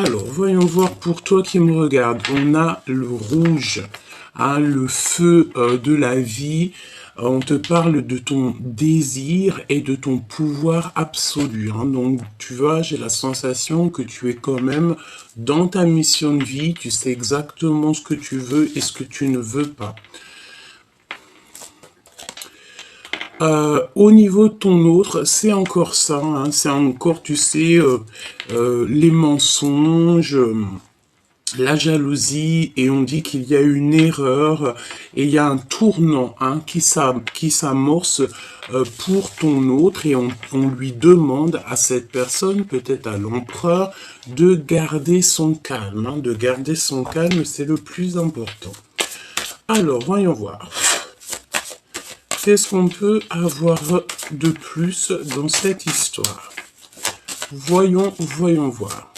Alors, voyons voir pour toi qui me regarde. On a le rouge, hein, le feu de la vie. On te parle de ton désir et de ton pouvoir absolu, hein. Donc, tu vois, j'ai la sensation que tu es quand même dans ta mission de vie. Tu sais exactement ce que tu veux et ce que tu ne veux pas. Au niveau de ton autre, c'est encore ça, hein, c'est encore, tu sais, les mensonges, la jalousie, et on dit qu'il y a une erreur, et il y a un tournant, hein, qui s'amorce pour ton autre, et on lui demande à cette personne, peut-être à l'empereur, de garder son calme, hein, de garder son calme, c'est le plus important. Alors, voyons voir. Qu'est-ce qu'on peut avoir de plus dans cette histoire? Voyons voir.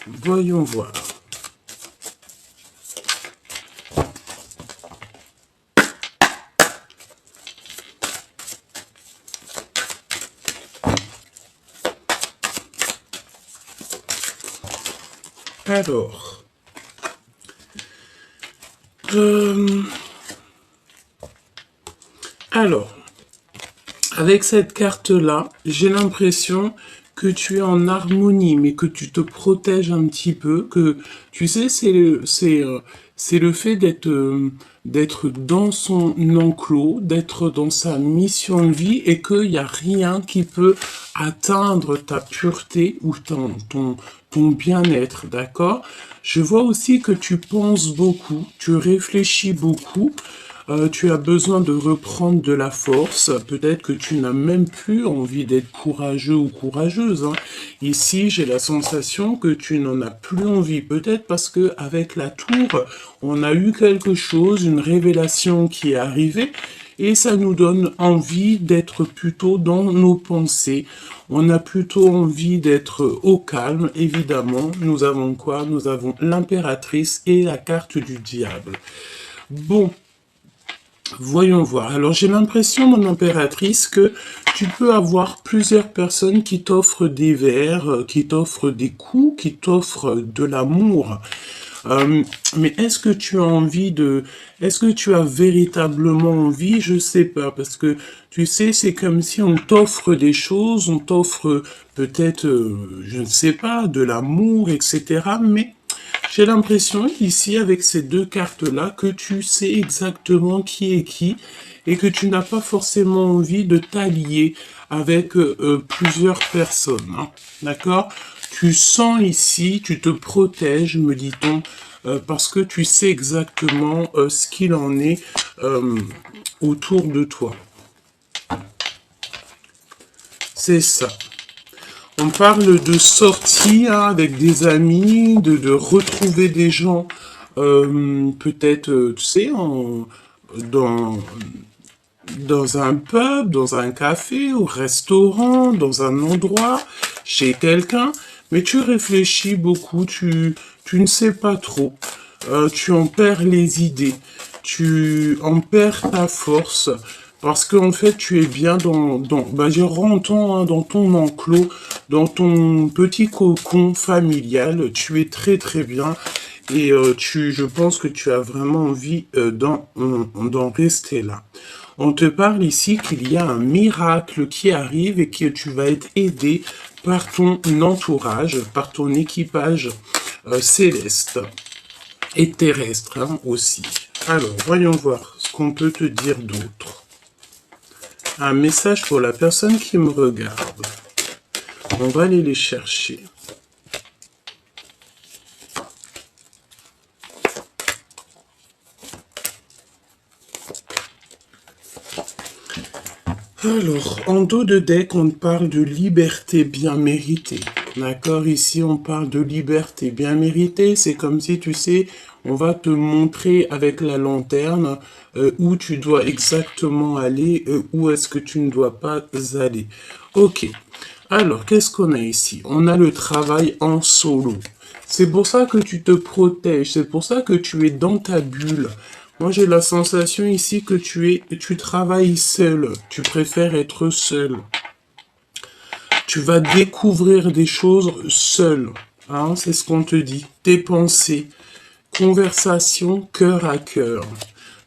Voyons voir. Alors, avec cette carte-là, j'ai l'impression que tu es en harmonie, mais que tu te protèges un petit peu, que tu sais, c'est le fait d'être dans son enclos, d'être dans sa mission de vie, et qu'il n'y a rien qui peut atteindre ta pureté ou ton bien-être, d'accord? Je vois aussi que tu penses beaucoup, tu réfléchis beaucoup, tu as besoin de reprendre de la force. Peut-être que tu n'as même plus envie d'être courageux ou courageuse, hein. Ici, j'ai la sensation que tu n'en as plus envie. Peut-être parce que avec la tour, on a eu quelque chose, une révélation qui est arrivée, et ça nous donne envie d'être plutôt dans nos pensées. On a plutôt envie d'être au calme, évidemment. Nous avons quoi? Nous avons l'impératrice et la carte du diable. Bon. Voyons voir. Alors, j'ai l'impression, mon impératrice, que tu peux avoir plusieurs personnes qui t'offrent des verres, qui t'offrent des coups, qui t'offrent de l'amour. Mais est-ce que tu as envie de... Est-ce que tu as véritablement envie? Je sais pas, parce que, tu sais, c'est comme si on t'offre des choses, on t'offre peut-être, je ne sais pas, de l'amour, etc. Mais... j'ai l'impression ici, avec ces deux cartes-là, que tu sais exactement qui est qui et que tu n'as pas forcément envie de t'allier avec plusieurs personnes, hein. D'accord? Tu sens ici, tu te protèges, me dit-on, parce que tu sais exactement ce qu'il en est autour de toi. C'est ça. On parle de sortir avec des amis, de retrouver des gens, peut-être, tu sais, dans un pub, dans un café, au restaurant, dans un endroit, chez quelqu'un, mais tu réfléchis beaucoup, tu ne sais pas trop, tu en perds les idées, tu en perds ta force, parce qu'en fait, tu es bien je rentre, hein, dans ton enclos, dans ton petit cocon familial, tu es très très bien, et je pense que tu as vraiment envie d'en rester là. On te parle ici qu'il y a un miracle qui arrive et que tu vas être aidé par ton entourage, par ton équipage céleste et terrestre, hein, aussi. Alors, voyons voir ce qu'on peut te dire d'autre. Un message pour la personne qui me regarde. On va aller les chercher. Alors, en dos de deck, on parle de liberté bien méritée. D'accord? Ici, on parle de liberté bien méritée. C'est comme si, tu sais, on va te montrer avec la lanterne où tu dois exactement aller, où est-ce que tu ne dois pas aller. Ok. Alors, qu'est-ce qu'on a ici? On a le travail en solo. C'est pour ça que tu te protèges. C'est pour ça que tu es dans ta bulle. Moi, j'ai la sensation ici que tu travailles seul. Tu préfères être seul. Tu vas découvrir des choses seul. Hein, c'est ce qu'on te dit. Tes pensées. Conversation cœur à cœur.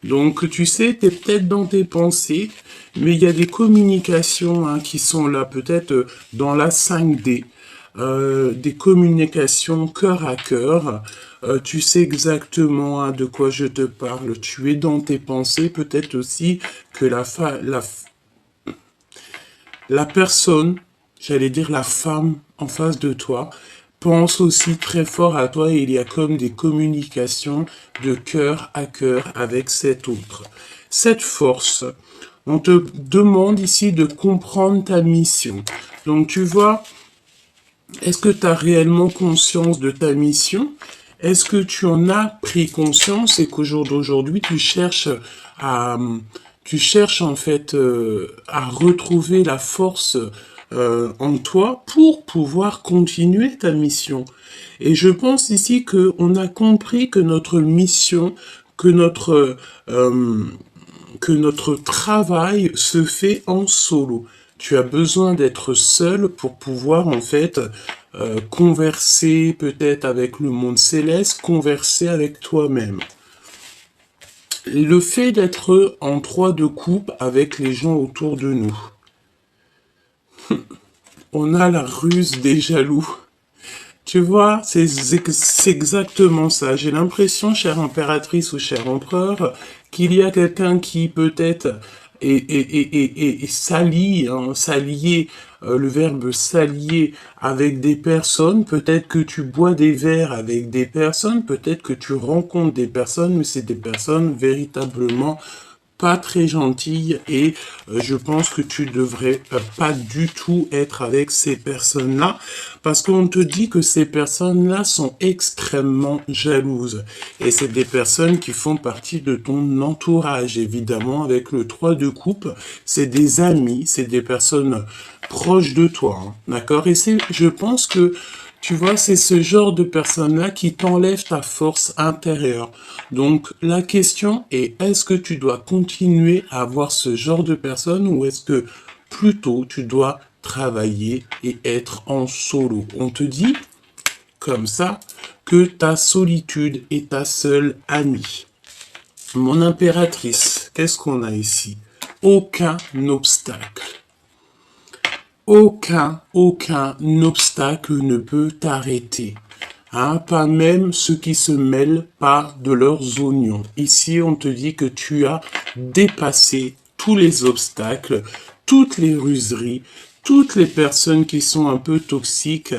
Donc, tu sais, tu es peut-être dans tes pensées, mais il y a des communications hein, qui sont là, peut-être dans la 5D. Des communications cœur à cœur. Tu sais exactement hein, de quoi je te parle. Tu es dans tes pensées, peut-être aussi que la personne, j'allais dire la femme en face de toi, pense aussi très fort à toi et il y a comme des communications de cœur à cœur avec cet autre. Cette force, on te demande ici de comprendre ta mission. Donc tu vois, est-ce que tu as réellement conscience de ta mission? Est-ce que tu en as pris conscience et qu'au jour d'aujourd'hui, à, tu cherches en fait à retrouver la force en toi pour pouvoir continuer ta mission? Et je pense ici que on a compris que notre mission, que euh, que notre travail se fait en solo. Tu as besoin d'être seul pour pouvoir en fait converser peut-être avec le monde céleste, converser avec toi-même. Le fait d'être en trois de coupe avec les gens autour de nous. On a la ruse des jaloux. Tu vois, c'est exactement ça. J'ai l'impression, chère impératrice ou cher empereur, qu'il y a quelqu'un qui peut-être s'allie, hein, s'allier, le verbe s'allier avec des personnes. Peut-être que tu bois des verres avec des personnes, peut-être que tu rencontres des personnes, mais c'est des personnes véritablement pas très gentille et je pense que tu devrais pas du tout être avec ces personnes-là parce qu'on te dit que ces personnes-là sont extrêmement jalouses et c'est des personnes qui font partie de ton entourage évidemment avec le 3 de coupe, c'est des amis, c'est des personnes proches de toi, hein, d'accord? Et je pense que tu vois, c'est ce genre de personne-là qui t'enlève ta force intérieure. Donc, la question est, est-ce que tu dois continuer à avoir ce genre de personne ou est-ce que plutôt tu dois travailler et être en solo? On te dit, comme ça, que ta solitude est ta seule amie. Mon impératrice, qu'est-ce qu'on a ici? Aucun obstacle. Aucun obstacle ne peut t'arrêter. Hein, pas même ceux qui se mêlent pas de leurs oignons. Ici, on te dit que tu as dépassé tous les obstacles, toutes les ruseries, toutes les personnes qui sont un peu toxiques.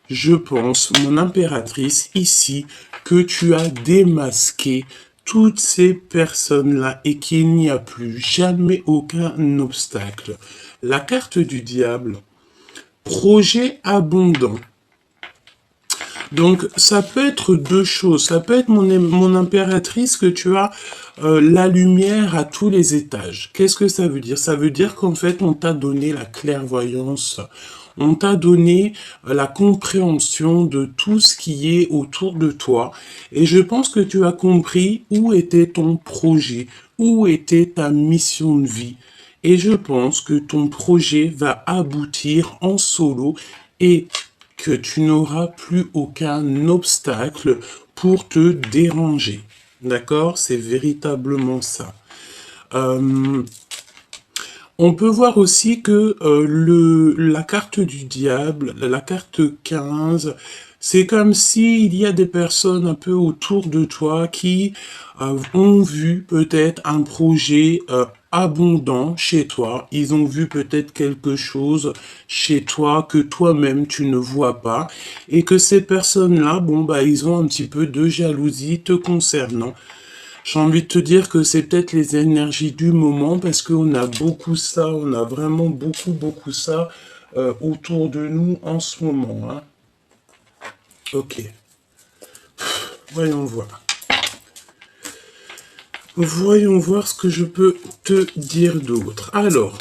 Je pense, mon impératrice, ici, que tu as démasqué toutes ces personnes-là et qu'il n'y a plus jamais aucun obstacle. La carte du diable, projet abondant. Donc, ça peut être deux choses. Ça peut être mon impératrice que tu as la lumière à tous les étages. Qu'est-ce que ça veut dire? Ça veut dire qu'en fait, on t'a donné la clairvoyance. On t'a donné la compréhension de tout ce qui est autour de toi. Et je pense que tu as compris où était ton projet, où était ta mission de vie. Et je pense que ton projet va aboutir en solo et que tu n'auras plus aucun obstacle pour te déranger. D'accord? C'est véritablement ça. On peut voir aussi que la carte du diable, la carte 15, c'est comme s'il y a des personnes un peu autour de toi qui ont vu peut-être un projet abondant chez toi. Ils ont vu peut-être quelque chose chez toi que toi-même tu ne vois pas et que ces personnes-là, bon bah ils ont un petit peu de jalousie te concernant. J'ai envie de te dire que c'est peut-être les énergies du moment parce qu'on a beaucoup ça, on a vraiment beaucoup ça autour de nous en ce moment. Hein. Ok, voyons voir. Voyons voir ce que je peux te dire d'autre. Alors,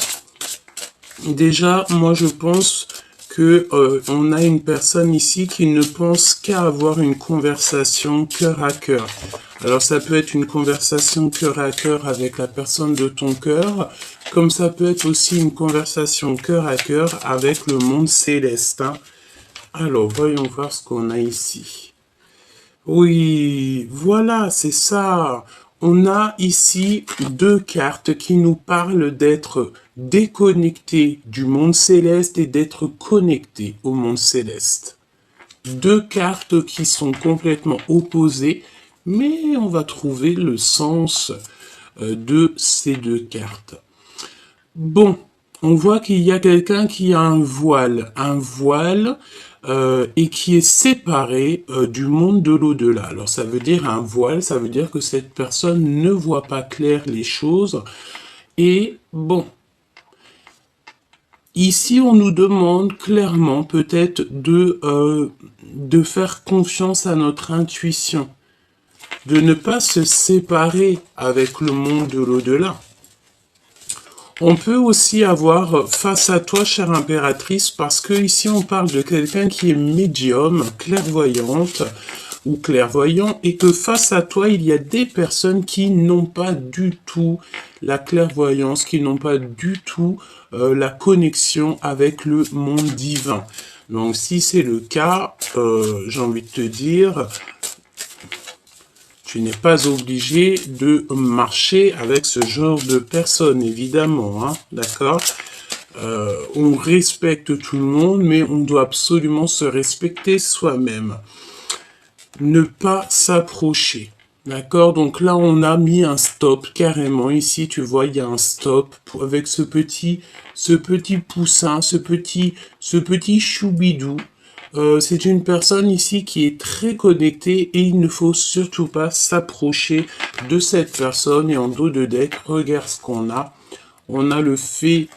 déjà, moi je pense que on a une personne ici qui ne pense qu'à avoir une conversation cœur à cœur. Alors ça peut être une conversation cœur à cœur avec la personne de ton cœur, comme ça peut être aussi une conversation cœur à cœur avec le monde céleste, hein. Alors voyons voir ce qu'on a ici. Oui, voilà, c'est ça. On a ici deux cartes qui nous parlent d'être déconnectés du monde céleste et d'être connectés au monde céleste. Deux cartes qui sont complètement opposées, mais on va trouver le sens de ces deux cartes. Bon, on voit qu'il y a quelqu'un qui a un voile et qui est séparé du monde de l'au-delà. Alors ça veut dire un voile, ça veut dire que cette personne ne voit pas clair les choses. Et bon, ici on nous demande clairement peut-être de faire confiance à notre intuition, de ne pas se séparer avec le monde de l'au-delà. On peut aussi avoir face à toi, chère impératrice, parce que ici on parle de quelqu'un qui est médium, clairvoyante ou clairvoyant, et que face à toi, il y a des personnes qui n'ont pas du tout la clairvoyance, qui n'ont pas du tout la connexion avec le monde divin. Donc si c'est le cas, j'ai envie de te dire, tu n'es pas obligé de marcher avec ce genre de personnes, évidemment, hein, d'accord? On respecte tout le monde, mais on doit absolument se respecter soi-même. Ne pas s'approcher, d'accord? Donc là, on a mis un stop, carrément. Ici, tu vois, il y a un stop avec ce petit poussin, ce petit choubidou. C'est une personne ici qui est très connectée et il ne faut surtout pas s'approcher de cette personne. Et en dos de deck, regarde ce qu'on a. On a le fait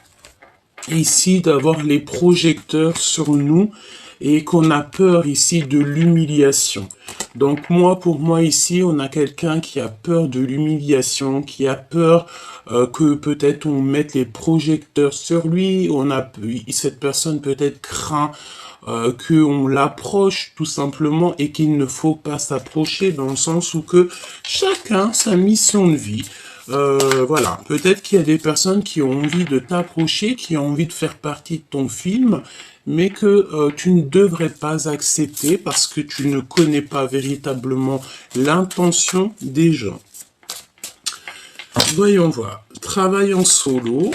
ici d'avoir les projecteurs sur nous et qu'on a peur ici de l'humiliation. Donc pour moi ici, on a quelqu'un qui a peur de l'humiliation, qui a peur que peut-être on mette les projecteurs sur lui. Cette personne peut-être craint qu'on l'approche tout simplement et qu'il ne faut pas s'approcher dans le sens où que chacun sa mission de vie. Voilà, peut-être qu'il y a des personnes qui ont envie de t'approcher, qui ont envie de faire partie de ton film, mais que tu ne devrais pas accepter parce que tu ne connais pas véritablement l'intention des gens. Voyons voir. Travail en solo,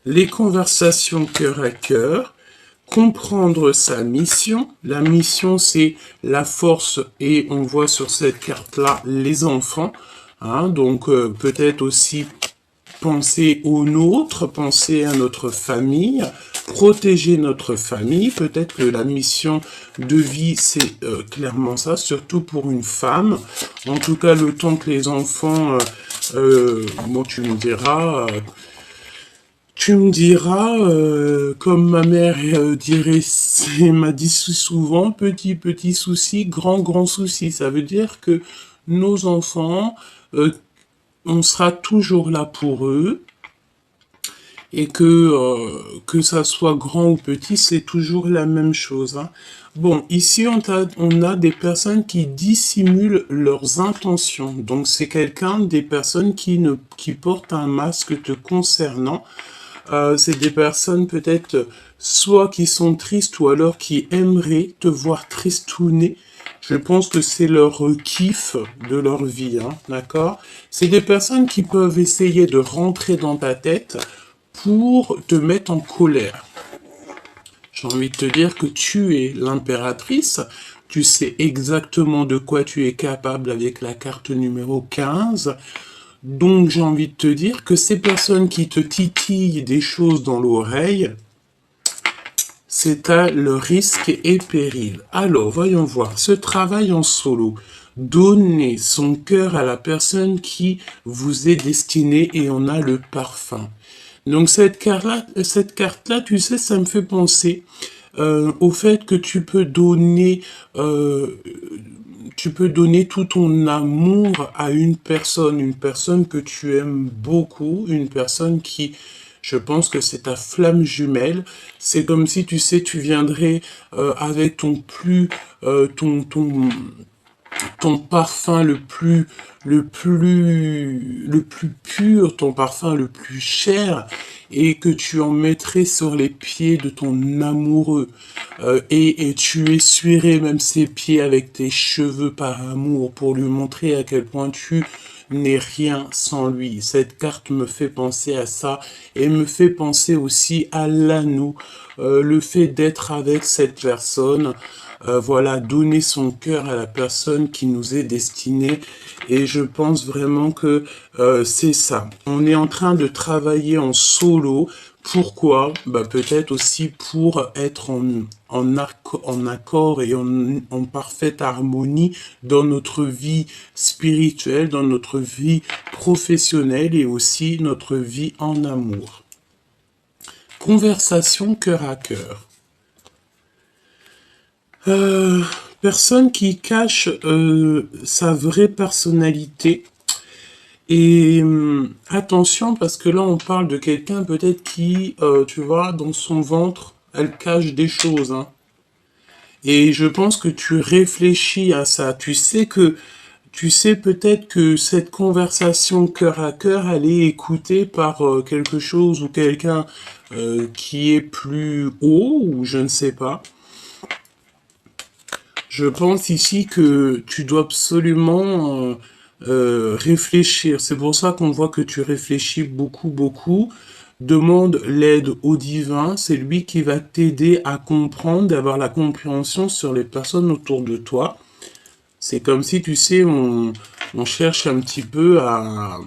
les conversations cœur à cœur, comprendre sa mission. La mission, c'est la force et on voit sur cette carte-là les enfants. Hein, donc peut-être aussi penser aux nôtres, penser à notre famille, protéger notre famille. Peut-être que la mission de vie, c'est clairement ça, surtout pour une femme. En tout cas, le temps que les enfants, bon, tu me diras... comme ma mère m'a dit souvent, petit souci, grand souci. Ça veut dire que nos enfants, on sera toujours là pour eux et que ça soit grand ou petit, c'est toujours la même chose, hein. Bon, ici, on a des personnes qui dissimulent leurs intentions. Donc, c'est des personnes qui portent un masque te concernant. C'est des personnes peut-être soit qui sont tristes ou alors qui aimeraient te voir tristouner. Je pense que c'est leur kiff de leur vie, hein, d'accord? C'est des personnes qui peuvent essayer de rentrer dans ta tête pour te mettre en colère. J'ai envie de te dire que tu es l'impératrice, tu sais exactement de quoi tu es capable avec la carte numéro 15. Donc j'ai envie de te dire que ces personnes qui te titillent des choses dans l'oreille, c'est à le risque et péril. Alors voyons voir, ce travail en solo, donner son cœur à la personne qui vous est destinée et on a le parfum. Donc cette carte-là, tu sais, ça me fait penser au fait que tu peux donner tout ton amour à une personne que tu aimes beaucoup, une personne qui, Je pense que c'est ta flamme jumelle. C'est comme si, tu sais, tu viendrais avec ton parfum le plus pur, ton parfum le plus cher, et que tu en mettrais sur les pieds de ton amoureux, et tu essuierais même ses pieds avec tes cheveux par amour pour lui montrer à quel point tu n'es rien sans lui. Cette carte me fait penser à ça et me fait penser aussi à l'anneau, le fait d'être avec cette personne. Voilà, donner son cœur à la personne qui nous est destinée. Et je pense vraiment que c'est ça. On est en train de travailler en solo. Pourquoi? Bah, peut-être aussi pour être en accord et en parfaite harmonie dans notre vie spirituelle, dans notre vie professionnelle et aussi notre vie en amour. Conversation cœur à cœur. Personne qui cache sa vraie personnalité. Et attention, parce que là, on parle de quelqu'un peut-être qui, tu vois, dans son ventre, elle cache des choses. Hein. Et je pense que tu réfléchis à ça. Tu sais peut-être que cette conversation cœur à cœur, elle est écoutée par quelque chose ou quelqu'un qui est plus haut, ou je ne sais pas. Je pense ici que tu dois absolument réfléchir. C'est pour ça qu'on voit que tu réfléchis beaucoup, beaucoup. Demande l'aide au divin. C'est lui qui va t'aider à comprendre, d'avoir la compréhension sur les personnes autour de toi. C'est comme si, tu sais, on cherche un petit peu à...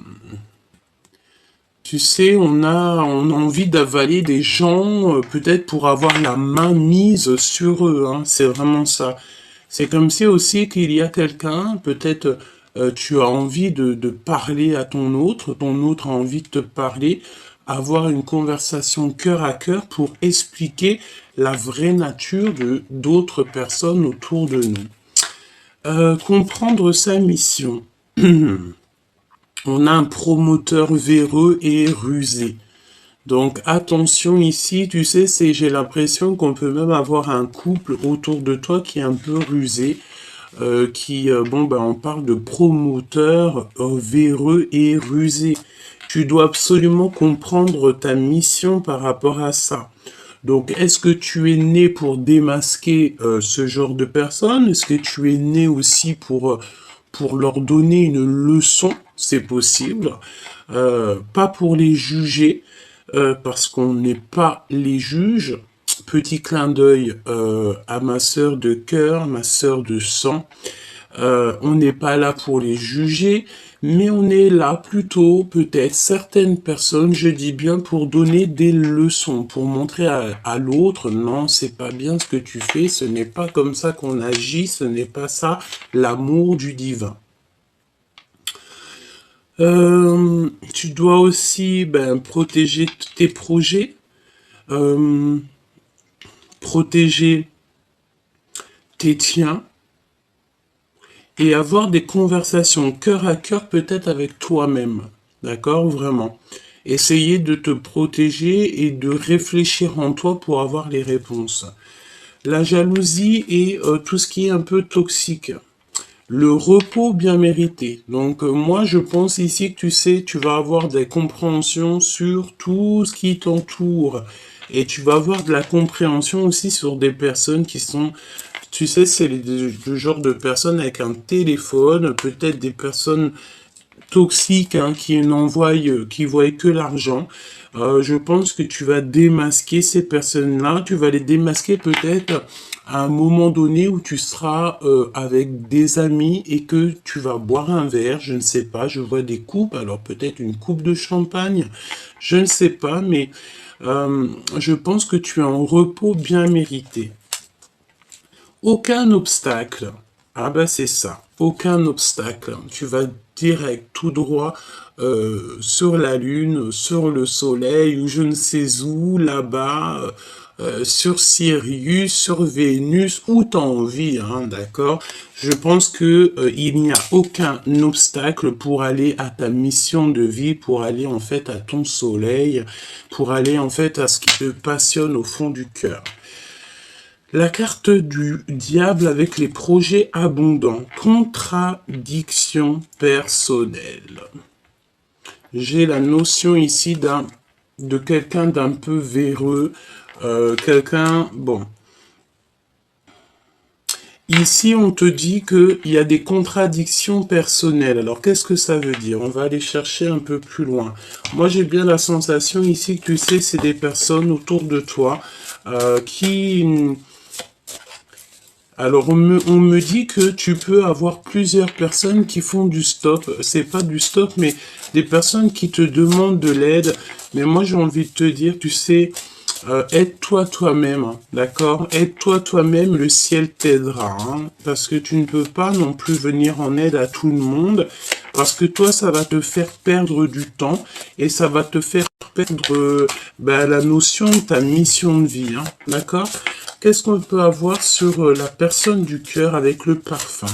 Tu sais, on a envie d'avaler des gens, peut-être pour avoir la main mise sur eux. Hein. C'est vraiment ça. C'est comme si aussi qu'il y a quelqu'un, peut-être tu as envie de parler à ton autre a envie de te parler, avoir une conversation cœur à cœur pour expliquer la vraie nature de d'autres personnes autour de nous. Comprendre sa mission. On a un promoteur véreux et rusé. Donc attention ici, tu sais, j'ai l'impression qu'on peut même avoir un couple autour de toi qui est un peu rusé, on parle de promoteur véreux et rusé. Tu dois absolument comprendre ta mission par rapport à ça. Donc, est-ce que tu es né pour démasquer ce genre de personnes? Est-ce que tu es né aussi pour leur donner une leçon? C'est possible. Pas pour les juger, parce qu'on n'est pas les juges. Petit clin d'œil à ma sœur de cœur, ma sœur de sang. On n'est pas là pour les juger, mais on est là plutôt, peut-être, certaines personnes, je dis bien, pour donner des leçons, pour montrer à l'autre, non, c'est pas bien ce que tu fais, ce n'est pas comme ça qu'on agit, ce n'est pas ça, l'amour du divin. Tu dois aussi protéger tes projets, protéger tes tiens, et avoir des conversations cœur à cœur peut-être avec toi-même. D'accord? Vraiment. Essayer de te protéger et de réfléchir en toi pour avoir les réponses. La jalousie et tout ce qui est un peu toxique. Le repos bien mérité. Donc moi je pense ici que tu sais, tu vas avoir des compréhensions sur tout ce qui t'entoure. Et tu vas avoir de la compréhension aussi sur des personnes qui sont... Tu sais, c'est le genre de personnes avec un téléphone, peut-être des personnes toxiques hein, qui voient que l'argent. Je pense que tu vas démasquer ces personnes-là. Tu vas les démasquer peut-être à un moment donné où tu seras avec des amis et que tu vas boire un verre. Je ne sais pas, je vois des coupes. Alors peut-être une coupe de champagne. Je ne sais pas, mais je pense que tu as un repos bien mérité. Aucun obstacle. Ah ben c'est ça. Aucun obstacle. Tu vas direct, tout droit sur la Lune, sur le Soleil, ou je ne sais où, là-bas, sur Sirius, sur Vénus, où t'as envie, hein, d'accord? Je pense que il n'y a aucun obstacle pour aller à ta mission de vie, pour aller en fait à ton soleil, pour aller en fait à ce qui te passionne au fond du cœur. La carte du diable avec les projets abondants, contradiction personnelle. J'ai la notion ici de quelqu'un d'un peu véreux, bon. Ici, on te dit qu'il y a des contradictions personnelles. Alors, qu'est-ce que ça veut dire? On va aller chercher un peu plus loin. Moi, j'ai bien la sensation ici que tu sais, c'est des personnes autour de toi qui... Alors, on me dit que tu peux avoir plusieurs personnes qui font du stop. C'est pas du stop, mais des personnes qui te demandent de l'aide. Mais moi, j'ai envie de te dire, tu sais, aide-toi toi-même, hein, d'accord? Aide-toi toi-même, le ciel t'aidera, hein, parce que tu ne peux pas non plus venir en aide à tout le monde, parce que toi, ça va te faire perdre du temps, et ça va te faire perdre la notion de ta mission de vie, hein, d'accord? Qu'est-ce qu'on peut avoir sur la personne du cœur avec le parfum?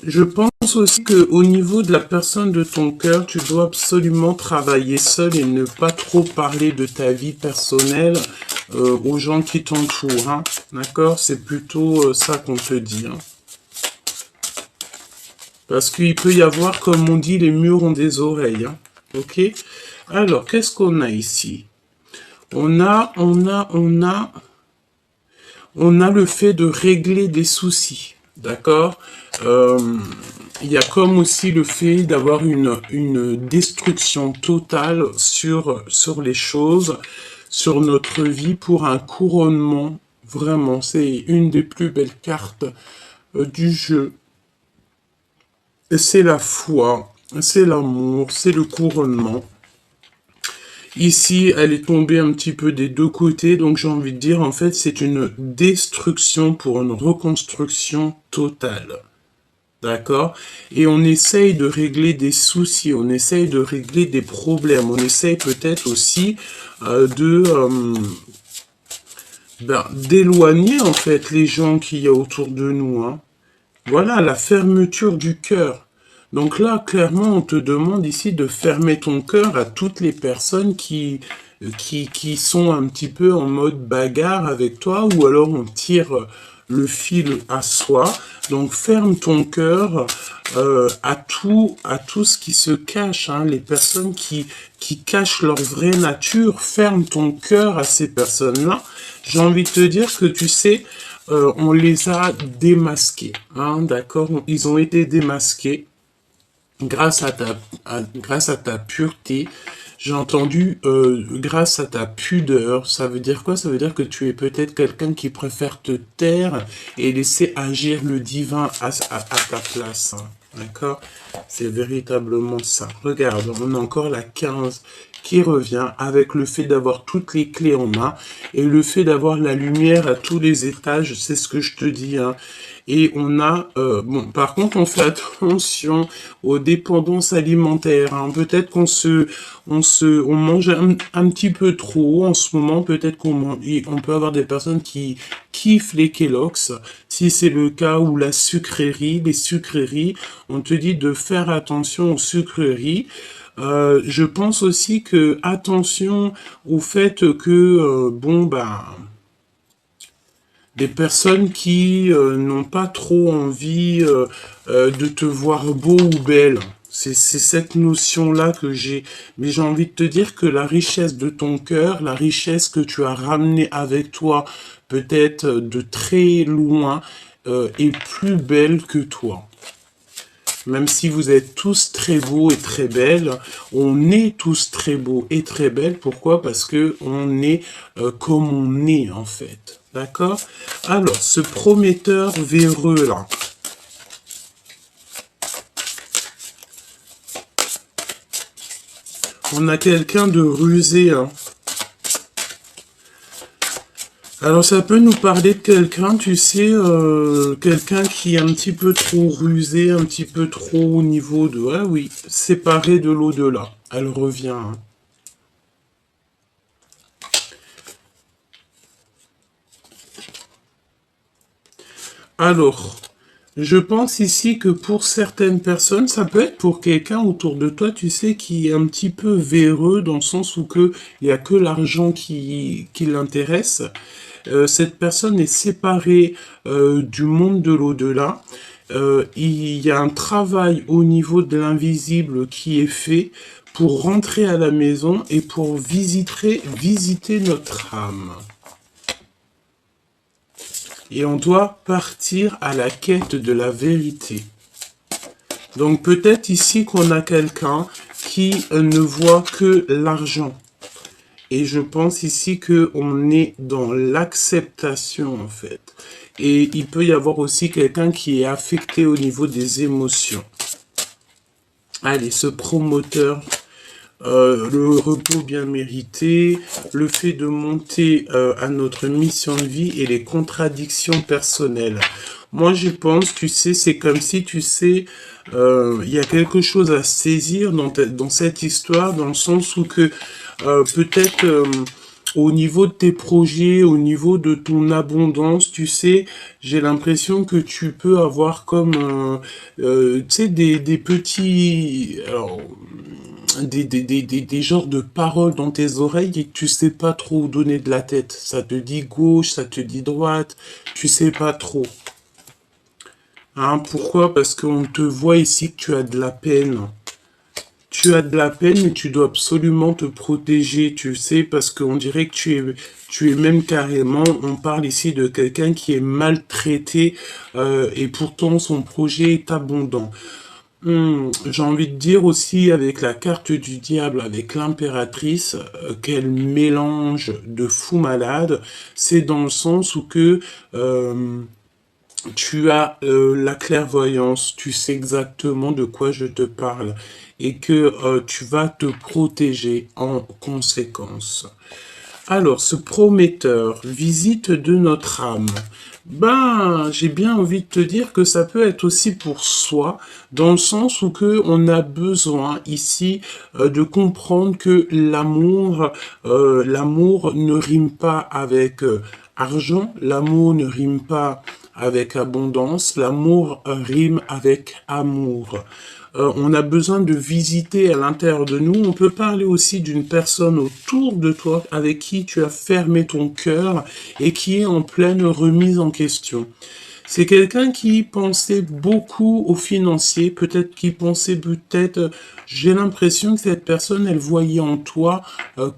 Je pense aussi que au niveau de la personne de ton cœur, tu dois absolument travailler seul et ne pas trop parler de ta vie personnelle aux gens qui t'entourent, hein. D'accord? C'est plutôt ça qu'on te dit, hein. Parce qu'il peut y avoir, comme on dit, les murs ont des oreilles, hein. Ok? Alors, qu'est-ce qu'on a ici? On a le fait de régler des soucis, d'accord? Il y a comme aussi le fait d'avoir une destruction totale sur les choses, sur notre vie pour un couronnement. Vraiment, c'est une des plus belles cartes du jeu. C'est la foi, c'est l'amour, c'est le couronnement. Ici, elle est tombée un petit peu des deux côtés, donc j'ai envie de dire, en fait, c'est une destruction pour une reconstruction totale. D'accord? Et on essaye de régler des soucis, on essaye de régler des problèmes, on essaye peut-être aussi d'éloigner, en fait, les gens qu'il y a autour de nous, hein. Voilà, la fermeture du cœur. Donc là, clairement, on te demande ici de fermer ton cœur à toutes les personnes qui sont un petit peu en mode bagarre avec toi, ou alors on tire le fil à soi. Donc ferme ton cœur à tout ce qui se cache, hein, les personnes qui cachent leur vraie nature. Ferme ton cœur à ces personnes-là. J'ai envie de te dire que tu sais, on les a démasqués, hein, d'accord? Ils ont été démasqués grâce à ta pureté. J'ai entendu grâce à ta pudeur. Ça veut dire quoi? Ça veut dire que tu es peut-être quelqu'un qui préfère te taire et laisser agir le divin à ta place, hein. D'accord? C'est véritablement ça. Regarde, on a encore la 15 qui revient avec le fait d'avoir toutes les clés en main et le fait d'avoir la lumière à tous les étages, c'est ce que je te dis, hein. Et on a, bon, par contre, on fait attention aux dépendances alimentaires, hein. Peut-être on mange un petit peu trop en ce moment. Peut-être on peut avoir des personnes qui kiffent les Kellogg's. Si c'est le cas, ou la sucrerie, les sucreries, on te dit de faire attention aux sucreries. Je pense aussi que attention au fait que des personnes qui n'ont pas trop envie de te voir beau ou belle. C'est cette notion-là que j'ai. Mais j'ai envie de te dire que la richesse de ton cœur, la richesse que tu as ramenée avec toi, peut-être de très loin, est plus belle que toi. Même si vous êtes tous très beaux et très belles, on est tous très beaux et très belles. Pourquoi? Parce que on est comme on est, en fait. D'accord? Alors, ce prometteur véreux, là. On a quelqu'un de rusé, hein. Alors ça peut nous parler de quelqu'un, tu sais, quelqu'un qui est un petit peu trop rusé, un petit peu trop au niveau de... Ah oui, séparé de l'au-delà. Elle revient, hein. Alors, je pense ici que pour certaines personnes, ça peut être pour quelqu'un autour de toi, tu sais, qui est un petit peu véreux dans le sens où que il y a que l'argent qui l'intéresse. Cette personne est séparée du monde de l'au-delà. Il y a un travail au niveau de l'invisible qui est fait pour rentrer à la maison et pour visiter notre âme. Et on doit partir à la quête de la vérité. Donc peut-être ici qu'on a quelqu'un qui ne voit que l'argent. Et je pense ici qu'on est dans l'acceptation en fait. Et il peut y avoir aussi quelqu'un qui est affecté au niveau des émotions. Allez, ce promoteur, le repos bien mérité, le fait de monter à notre mission de vie et les contradictions personnelles. Moi, je pense, tu sais, c'est comme si, tu sais, il y a quelque chose à saisir dans cette histoire, dans le sens où que peut-être au niveau de tes projets, au niveau de ton abondance, tu sais, j'ai l'impression que tu peux avoir comme, tu sais, des petits... Alors, des genres de paroles dans tes oreilles et que tu sais pas trop où donner de la tête. Ça te dit gauche, ça te dit droite, tu sais pas trop. Hein, pourquoi? Parce qu'on te voit ici que tu as de la peine. Tu as de la peine, mais tu dois absolument te protéger, tu sais, parce qu'on dirait que tu es même carrément, on parle ici de quelqu'un qui est maltraité et pourtant son projet est abondant. J'ai envie de dire aussi avec la carte du diable, avec l'impératrice, quel mélange de fou malade. C'est dans le sens où que tu as la clairvoyance, tu sais exactement de quoi je te parle et que tu vas te protéger en conséquence. Alors, ce prometteur, visite de notre âme. Ben, j'ai bien envie de te dire que ça peut être aussi pour soi, dans le sens où que on a besoin ici de comprendre que l'amour ne rime pas avec argent, l'amour ne rime pas avec abondance, l'amour rime avec amour. On a besoin de visiter à l'intérieur de nous. On peut parler aussi d'une personne autour de toi avec qui tu as fermé ton cœur et qui est en pleine remise en question. C'est quelqu'un qui pensait beaucoup au financier, j'ai l'impression que cette personne, elle voyait en toi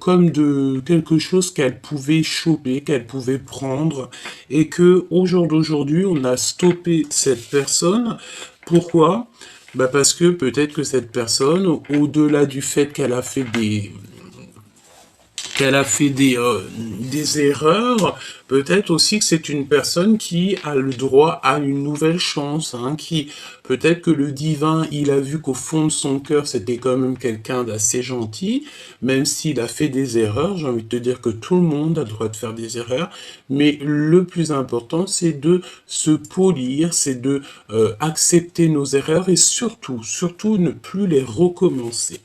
comme de quelque chose qu'elle pouvait choper, qu'elle pouvait prendre, et que au jour d'aujourd'hui, on a stoppé cette personne. Pourquoi? Bah parce que peut-être que cette personne, au-delà du fait qu'elle a fait des erreurs, peut-être aussi que c'est une personne qui a le droit à une nouvelle chance, hein, qui peut-être que le divin, il a vu qu'au fond de son cœur, c'était quand même quelqu'un d'assez gentil, même s'il a fait des erreurs, j'ai envie de te dire que tout le monde a le droit de faire des erreurs, mais le plus important, c'est de se polir, c'est de accepter nos erreurs et surtout ne plus les recommencer.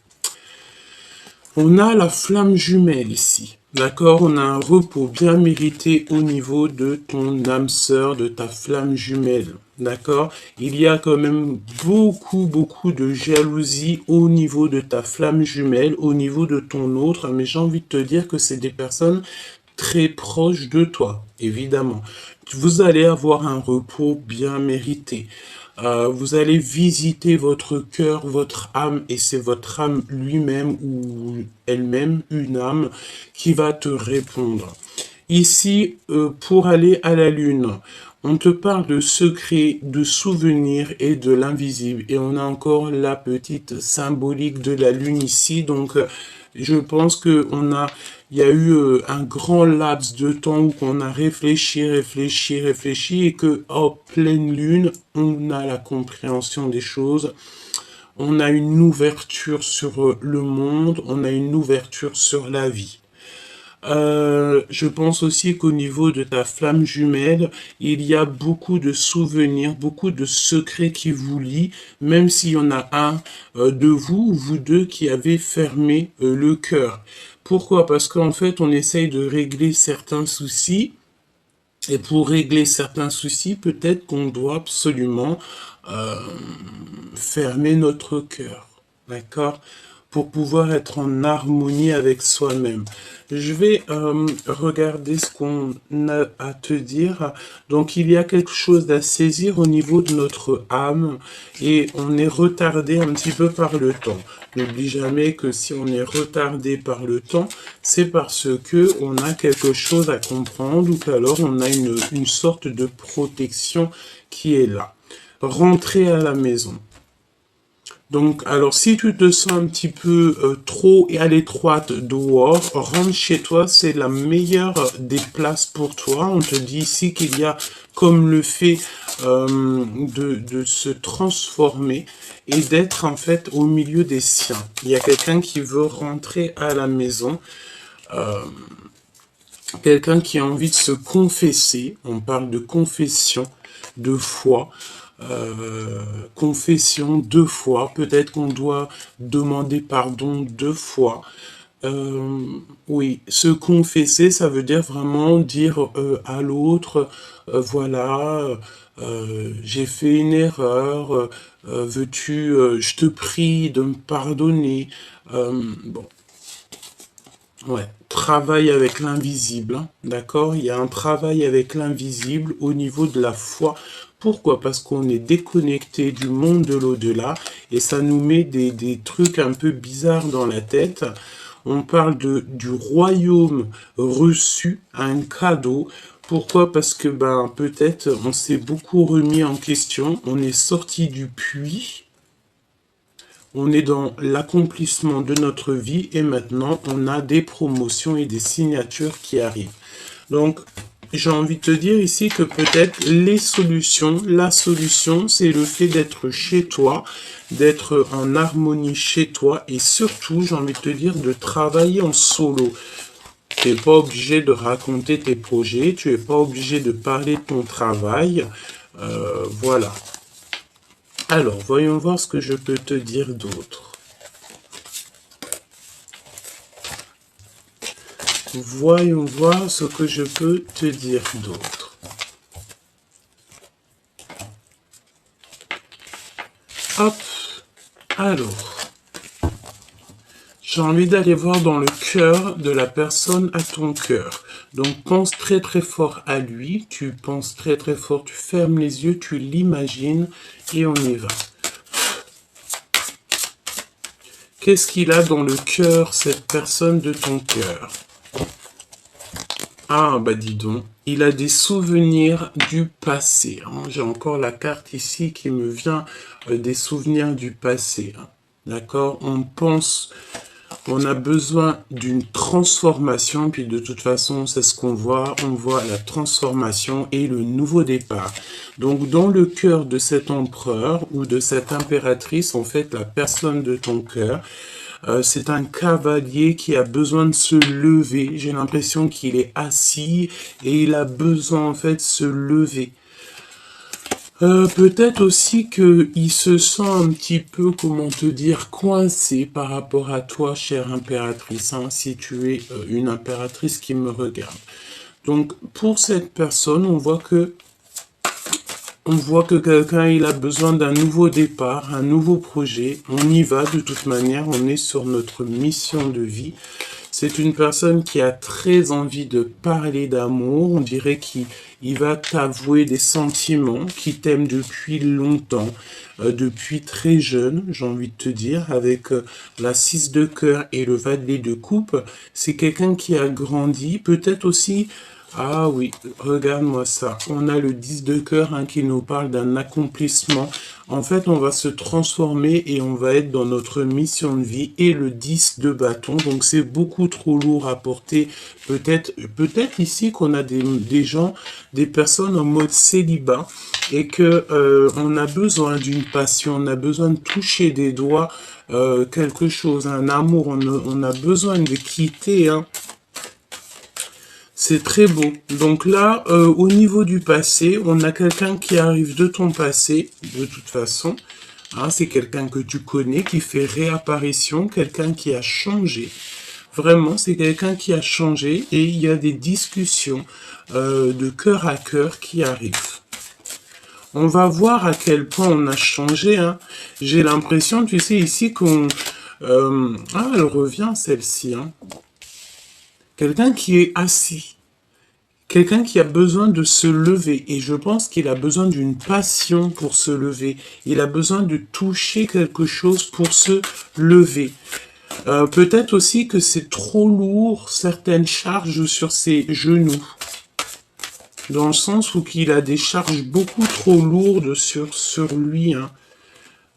On a la flamme jumelle ici. D'accord? On a un repos bien mérité au niveau de ton âme sœur, de ta flamme jumelle. D'accord? Il y a quand même beaucoup de jalousie au niveau de ta flamme jumelle, au niveau de ton autre, mais j'ai envie de te dire que c'est des personnes très proches de toi, évidemment. Vous allez avoir un repos bien mérité. Vous allez visiter votre cœur, votre âme, et c'est votre âme lui-même ou elle-même, une âme, qui va te répondre. Ici, pour aller à la lune, on te parle de secrets, de souvenirs et de l'invisible. Et on a encore la petite symbolique de la lune ici. Donc, je pense que il y a eu un grand laps de temps où on a réfléchi et que, en pleine lune, on a la compréhension des choses. On a une ouverture sur le monde, on a une ouverture sur la vie. Je pense aussi qu'au niveau de ta flamme jumelle, il y a beaucoup de souvenirs, beaucoup de secrets qui vous lient, même s'il y en a un de vous ou vous deux qui avez fermé le cœur. Pourquoi? Parce qu'en fait, on essaye de régler certains soucis. Et pour régler certains soucis, peut-être qu'on doit absolument euh, fermer notre cœur, d'accord? Pour pouvoir être en harmonie avec soi-même. Je vais regarder ce qu'on a à te dire. Donc, il y a quelque chose à saisir au niveau de notre âme et on est retardé un petit peu par le temps. N'oublie jamais que si on est retardé par le temps, c'est parce que on a quelque chose à comprendre ou qu'alors on a une sorte de protection qui est là. Rentrer à la maison. Donc, alors, si tu te sens un petit peu trop à l'étroite dehors, rentre chez toi, c'est la meilleure des places pour toi. On te dit ici qu'il y a comme le fait de se transformer et d'être en fait au milieu des siens. Il y a quelqu'un qui veut rentrer à la maison, quelqu'un qui a envie de se confesser. On parle de confession, de foi. Confession 2 fois, peut-être qu'on doit demander pardon 2 fois. Euh, oui, se confesser, ça veut dire vraiment dire à l'autre, voilà, j'ai fait une erreur, veux-tu, je te prie de me pardonner. Bon, ouais, travail avec l'invisible, hein, d'accord? Il y a un travail avec l'invisible au niveau de la foi. Pourquoi? Parce qu'on est déconnecté du monde de l'au-delà et ça nous met des trucs un peu bizarres dans la tête. On parle du royaume reçu, un cadeau. Pourquoi? Parce que ben peut-être on s'est beaucoup remis en question, on est sorti du puits, on est dans l'accomplissement de notre vie et maintenant on a des promotions et des signatures qui arrivent. Donc, j'ai envie de te dire ici que peut-être la solution, c'est le fait d'être chez toi, d'être en harmonie chez toi et surtout, j'ai envie de te dire, de travailler en solo. Tu n'es pas obligé de raconter tes projets, tu n'es pas obligé de parler de ton travail. Voilà. Alors, voyons voir ce que je peux te dire d'autre. Voyons voir ce que je peux te dire d'autre. Hop. Alors. J'ai envie d'aller voir dans le cœur de la personne à ton cœur. Donc pense très très fort à lui, tu penses très très fort, tu fermes les yeux, tu l'imagines et on y va. Qu'est-ce qu'il a dans le cœur, cette personne de ton cœur? Ah bah dis donc, il a des souvenirs du passé, hein. J'ai encore la carte ici qui me vient des souvenirs du passé, hein. D'accord? On a besoin d'une transformation, puis de toute façon, c'est ce qu'on voit. On voit la transformation et le nouveau départ. Donc, dans le cœur de cet empereur ou de cette impératrice, en fait, la personne de ton cœur, c'est un cavalier qui a besoin de se lever. J'ai l'impression qu'il est assis et il a besoin, en fait, de se lever. Peut-être aussi qu'il se sent un petit peu, comment te dire, coincé par rapport à toi, chère impératrice, hein, si tu es une impératrice qui me regarde. Donc, pour cette personne, on voit que quelqu'un, il a besoin d'un nouveau départ, un nouveau projet. On y va de toute manière, on est sur notre mission de vie. C'est une personne qui a très envie de parler d'amour. On dirait qu'il va t'avouer des sentiments, qui t'aime depuis longtemps, depuis très jeune, j'ai envie de te dire, avec la 6 de cœur et le valet de coupe. C'est quelqu'un qui a grandi, peut-être aussi. Ah oui, regarde-moi ça. On a le 10 de cœur hein, qui nous parle d'un accomplissement. En fait, on va se transformer et on va être dans notre mission de vie et le 10 de bâton. Donc, c'est beaucoup trop lourd à porter. Peut-être ici qu'on a des gens, des personnes en mode célibat et que on a besoin d'une passion, on a besoin de toucher des doigts quelque chose, un amour. On a besoin de quitter, hein, C'est très beau. Donc là, au niveau du passé, on a quelqu'un qui arrive de ton passé, de toute façon. Hein, c'est quelqu'un que tu connais, qui fait réapparition, quelqu'un qui a changé. Vraiment, c'est quelqu'un qui a changé et il y a des discussions de cœur à cœur qui arrivent. On va voir à quel point on a changé. Hein. J'ai l'impression, tu sais, ici qu'on... ah, elle revient, celle-ci. Hein. Quelqu'un qui est assis. Quelqu'un qui a besoin de se lever. Et je pense qu'il a besoin d'une passion pour se lever. Il a besoin de toucher quelque chose pour se lever. Peut-être aussi que c'est trop lourd, certaines charges sur ses genoux. Dans le sens où il a des charges beaucoup trop lourdes sur lui. Hein.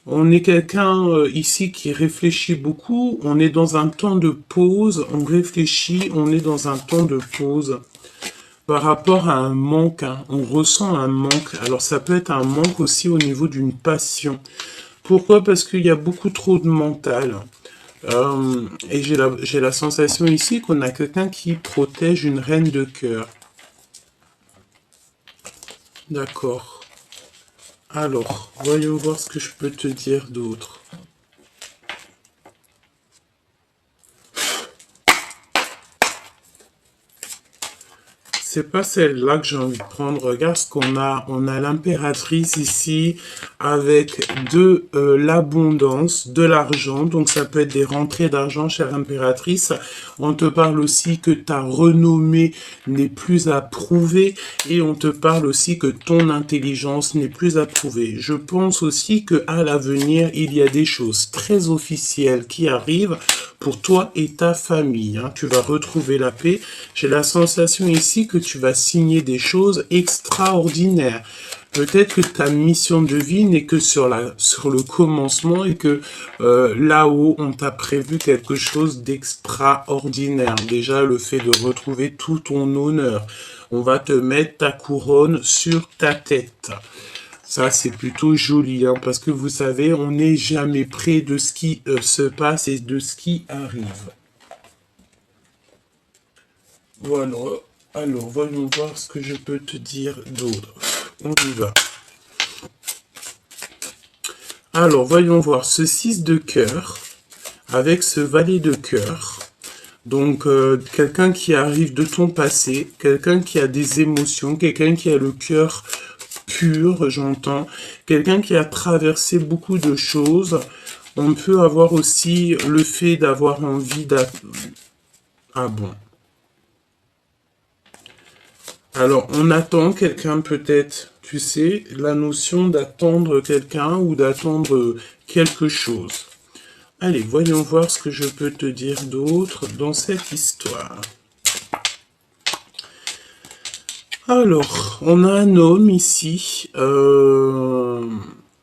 On est quelqu'un ici qui réfléchit beaucoup. On est dans un temps de pause. On réfléchit. On est dans un temps de pause. Par rapport à un manque. Hein. On ressent un manque. Alors ça peut être un manque aussi au niveau d'une passion. Pourquoi? Parce qu'il y a beaucoup trop de mental. Et j'ai la sensation ici qu'on a quelqu'un qui protège une reine de cœur. D'accord. Alors, voyons voir ce que je peux te dire d'autre. C'est pas celle-là que j'ai envie de prendre. Regarde ce qu'on a. On a l'impératrice ici avec de l'abondance, de l'argent. Donc ça peut être des rentrées d'argent, chère impératrice. On te parle aussi que ta renommée n'est plus à prouver. Et on te parle aussi que ton intelligence n'est plus à prouver. Je pense aussi qu'à l'avenir, il y a des choses très officielles qui arrivent pour toi et ta famille. Hein. Tu vas retrouver la paix. J'ai la sensation ici que tu vas signer des choses extraordinaires. Peut-être que ta mission de vie n'est que sur le commencement et que là-haut, on t'a prévu quelque chose d'extraordinaire. Déjà, le fait de retrouver tout ton honneur. On va te mettre ta couronne sur ta tête. Ça, c'est plutôt joli, hein, parce que vous savez, on n'est jamais près de ce qui se passe et de ce qui arrive. Voilà. Alors, voyons voir ce que je peux te dire d'autre. On y va. Alors, voyons voir ce 6 de cœur avec ce valet de cœur. Donc, quelqu'un qui arrive de ton passé, quelqu'un qui a des émotions, quelqu'un qui a le cœur pur, j'entends, quelqu'un qui a traversé beaucoup de choses. On peut avoir aussi le fait d'avoir envie Ah bon. Alors, on attend quelqu'un peut-être, tu sais, la notion d'attendre quelqu'un ou d'attendre quelque chose. Allez, voyons voir ce que je peux te dire d'autre dans cette histoire. Alors, on a un homme ici. On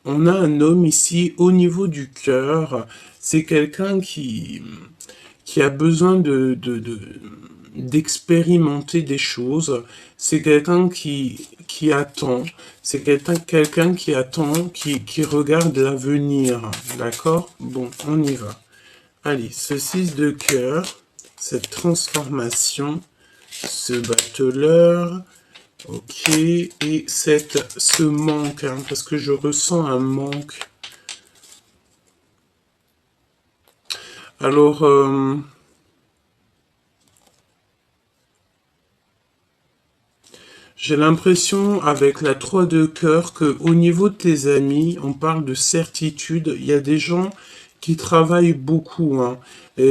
a un homme ici au niveau du cœur. C'est quelqu'un qui a besoin d'expérimenter des choses. C'est quelqu'un qui attend. C'est quelqu'un qui attend, qui regarde l'avenir. D'accord? Bon, on y va. Allez, ce 6 de cœur, cette transformation, ce battleur, ok, et ce manque, hein, parce que je ressens un manque. Alors, j'ai l'impression, avec la 3 de cœur, qu'au niveau de tes amis, on parle de certitude. Il y a des gens qui travaillent beaucoup, hein,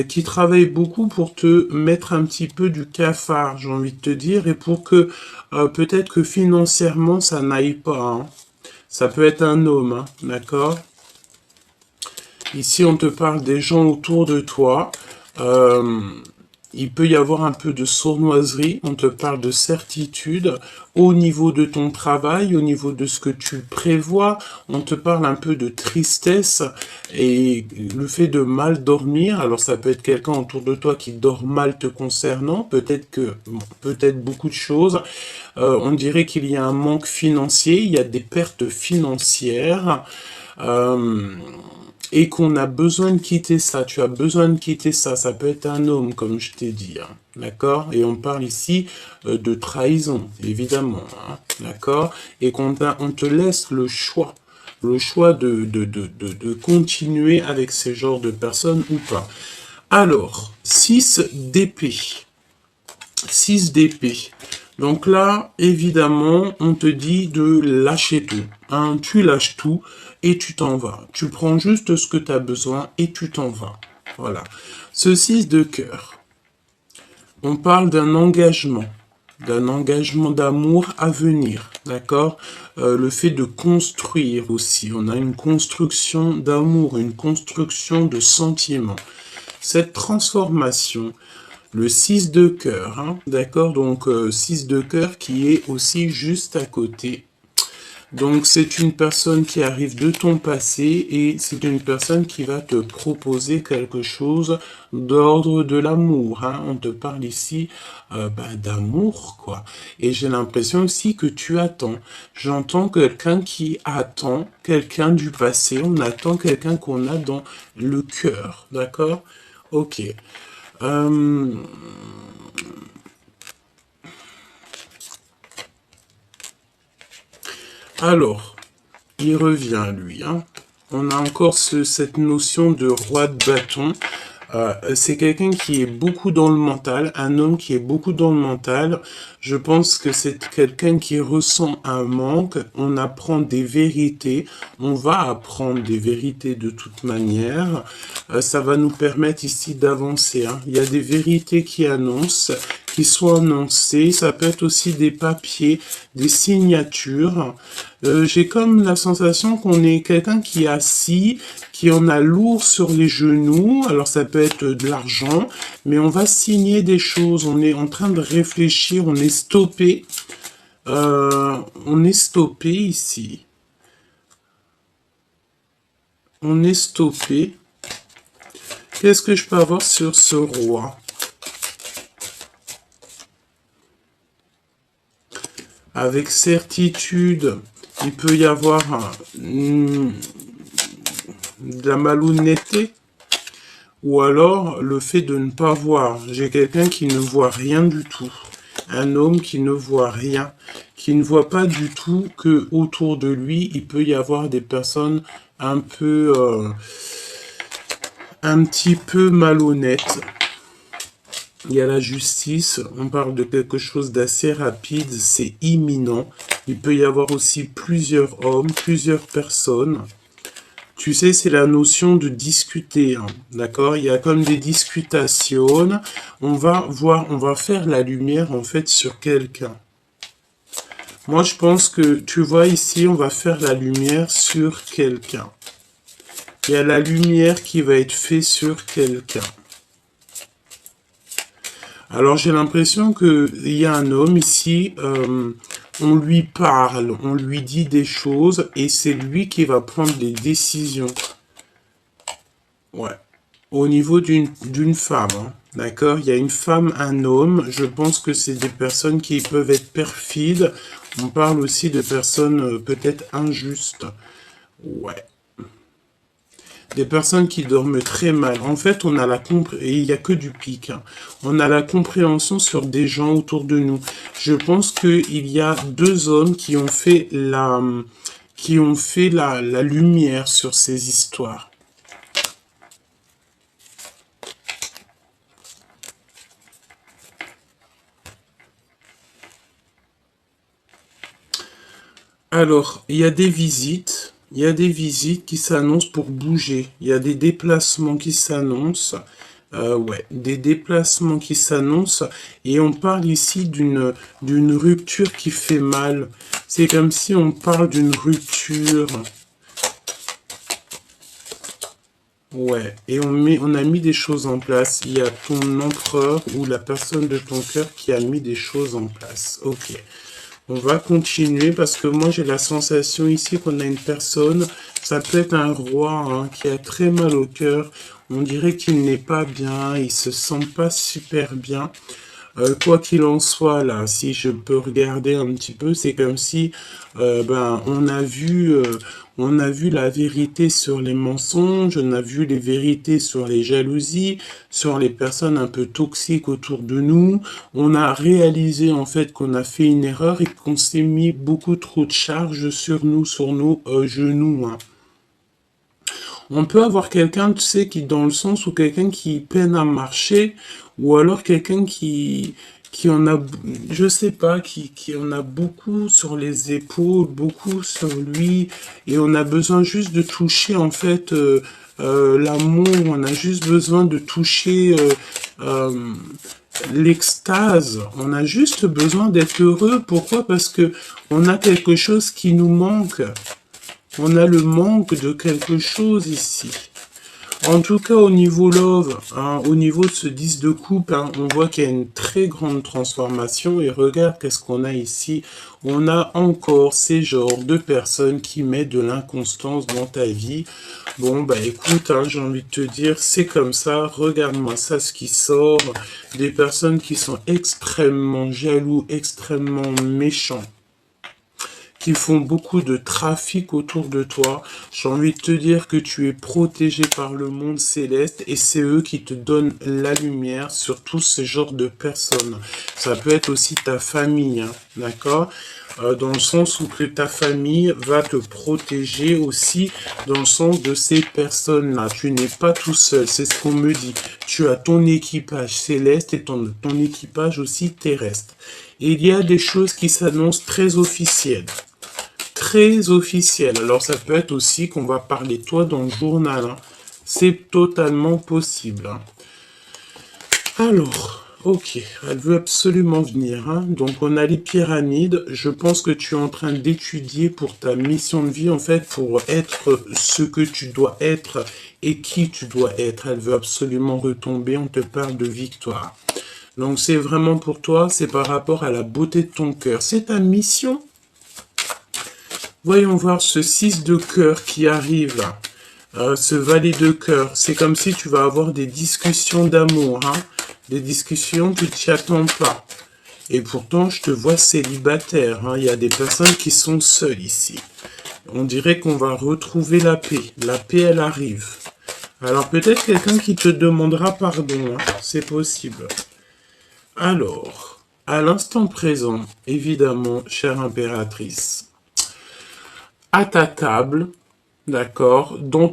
qui travaillent beaucoup pour te mettre un petit peu du cafard, j'ai envie de te dire, et pour que peut-être que financièrement, ça n'aille pas. Hein. Ça peut être un homme, hein, d'accord? Ici, on te parle des gens autour de toi. Il peut y avoir un peu de sournoiserie, on te parle de certitude au niveau de ton travail, au niveau de ce que tu prévois, on te parle un peu de tristesse et le fait de mal dormir. Alors ça peut être quelqu'un autour de toi qui dort mal te concernant, peut-être beaucoup de choses. On dirait qu'il y a un manque financier, il y a des pertes financières. et qu'on a besoin de quitter ça. Tu as besoin de quitter ça. Ça peut être un homme, comme je t'ai dit. Hein. D'accord? Et on parle ici de trahison, évidemment. Hein. D'accord? Et on te laisse le choix. Le choix de continuer avec ce genre de personnes ou pas. Alors, 6 d'épée. 6 d'épée. Donc là, évidemment, on te dit de lâcher tout. Hein, tu lâches tout et tu t'en vas. Tu prends juste ce que tu as besoin et tu t'en vas. Voilà. Ce 6 de cœur. On parle d'un engagement d'amour à venir, d'accord? Le fait de construire aussi. On a une construction d'amour, une construction de sentiments. Cette transformation, le 6 de cœur, hein, d'accord? Donc 6 de cœur qui est aussi juste à côté. Donc c'est une personne qui arrive de ton passé et c'est une personne qui va te proposer quelque chose d'ordre de l'amour. Hein. On te parle ici d'amour, quoi. Et j'ai l'impression aussi que tu attends. J'entends quelqu'un qui attend, quelqu'un du passé. On attend quelqu'un qu'on a dans le cœur, d'accord? Ok. Alors, il revient, lui. Hein. On a encore cette notion de roi de bâton. C'est quelqu'un qui est beaucoup dans le mental, un homme qui est beaucoup dans le mental. Je pense que c'est quelqu'un qui ressent un manque. On apprend des vérités. On va apprendre des vérités de toute manière. Ça va nous permettre ici d'avancer. Hein. Il y a des vérités qui sont annoncées. Ça peut être aussi des papiers, des signatures. J'ai comme la sensation qu'on est quelqu'un qui est assis, qui en a lourd sur les genoux. Alors ça peut être de l'argent, mais on va signer des choses. On est en train de réfléchir, on est stoppé. On est stoppé ici. On est stoppé. Qu'est-ce que je peux avoir sur ce roi? Avec certitude, il peut y avoir de la malhonnêteté ou alors le fait de ne pas voir. J'ai quelqu'un qui ne voit rien du tout. Un homme qui ne voit rien, qui ne voit pas du tout que autour de lui, il peut y avoir des personnes un petit peu malhonnêtes. Il y a la justice, on parle de quelque chose d'assez rapide, c'est imminent. Il peut y avoir aussi plusieurs hommes, plusieurs personnes. Tu sais, c'est la notion de discuter, hein, d'accord? Il y a comme des discutations. On va faire la lumière en fait sur quelqu'un. Moi, je pense que, tu vois ici, on va faire la lumière sur quelqu'un. Il y a la lumière qui va être faite sur quelqu'un. Alors j'ai l'impression qu'il y a un homme ici, on lui parle, on lui dit des choses et c'est lui qui va prendre les décisions. Ouais. Au niveau d'une femme, hein. D'accord? Il y a une femme, un homme. Je pense que c'est des personnes qui peuvent être perfides. On parle aussi de personnes peut-être injustes. Ouais. Des personnes qui dorment très mal. En fait, on a et il n'y a que du pic. Hein. On a la compréhension sur des gens autour de nous. Je pense qu'il y a deux hommes qui ont fait la lumière sur ces histoires. Alors, il y a des visites. Il y a des visites qui s'annoncent pour bouger. Il y a des déplacements qui s'annoncent. Ouais, des déplacements qui s'annoncent. Et on parle ici d'une rupture qui fait mal. C'est comme si on parle d'une rupture. Ouais, et on a mis des choses en place. Il y a ton empereur ou la personne de ton cœur qui a mis des choses en place. Ok. On va continuer parce que moi j'ai la sensation ici qu'on a une personne, ça peut être un roi hein, qui a très mal au cœur. On dirait qu'il n'est pas bien, il se sent pas super bien. Quoi qu'il en soit, là, si je peux regarder un petit peu, c'est comme si on a vu la vérité sur les mensonges, on a vu les vérités sur les jalousies, sur les personnes un peu toxiques autour de nous. On a réalisé en fait qu'on a fait une erreur et qu'on s'est mis beaucoup trop de charges sur nous, sur nos genoux, hein. On peut avoir quelqu'un, tu sais, qui dans le sens où quelqu'un qui peine à marcher, ou alors quelqu'un qui en a, je sais pas, qui en a beaucoup sur les épaules, beaucoup sur lui, et on a besoin juste de toucher, en fait, l'amour, on a juste besoin de toucher l'extase, on a juste besoin d'être heureux. Pourquoi? Parce que on a quelque chose qui nous manque. On a le manque de quelque chose ici. En tout cas, au niveau love, hein, au niveau de ce 10 de coupe, hein, on voit qu'il y a une très grande transformation. Et regarde qu'est-ce qu'on a ici. On a encore ces genres de personnes qui mettent de l'inconstance dans ta vie. Bon, bah écoute, hein, j'ai envie de te dire, c'est comme ça. Regarde-moi ça, ce qui sort. Des personnes qui sont extrêmement jaloux, extrêmement méchants, qui font beaucoup de trafic autour de toi. J'ai envie de te dire que tu es protégé par le monde céleste et c'est eux qui te donnent la lumière sur tous ces genres de personnes. Ça peut être aussi ta famille, hein, d'accord? Dans le sens où que ta famille va te protéger aussi dans le sens de ces personnes-là. Tu n'es pas tout seul, c'est ce qu'on me dit. Tu as ton équipage céleste et ton équipage aussi terrestre. Et il y a des choses qui s'annoncent très officielles. Très officielles. Alors ça peut être aussi qu'on va parler de toi dans le journal, hein. C'est totalement possible, hein. Alors, ok, elle veut absolument venir, hein. Donc on a les pyramides. Je pense que tu es en train d'étudier pour ta mission de vie, en fait, pour être ce que tu dois être et qui tu dois être. Elle veut absolument retomber. On te parle de victoire. Donc c'est vraiment pour toi, c'est par rapport à la beauté de ton cœur. C'est ta mission. Voyons voir ce 6 de cœur qui arrive là. Ce valet de cœur. C'est comme si tu vas avoir des discussions d'amour, hein. Des discussions que tu n'y attends pas. Et pourtant, je te vois célibataire, hein. Il y a des personnes qui sont seules ici. On dirait qu'on va retrouver la paix. La paix, elle arrive. Alors peut-être quelqu'un qui te demandera pardon, hein. C'est possible. Alors, à l'instant présent, évidemment, chère impératrice, à ta table, d'accord, dans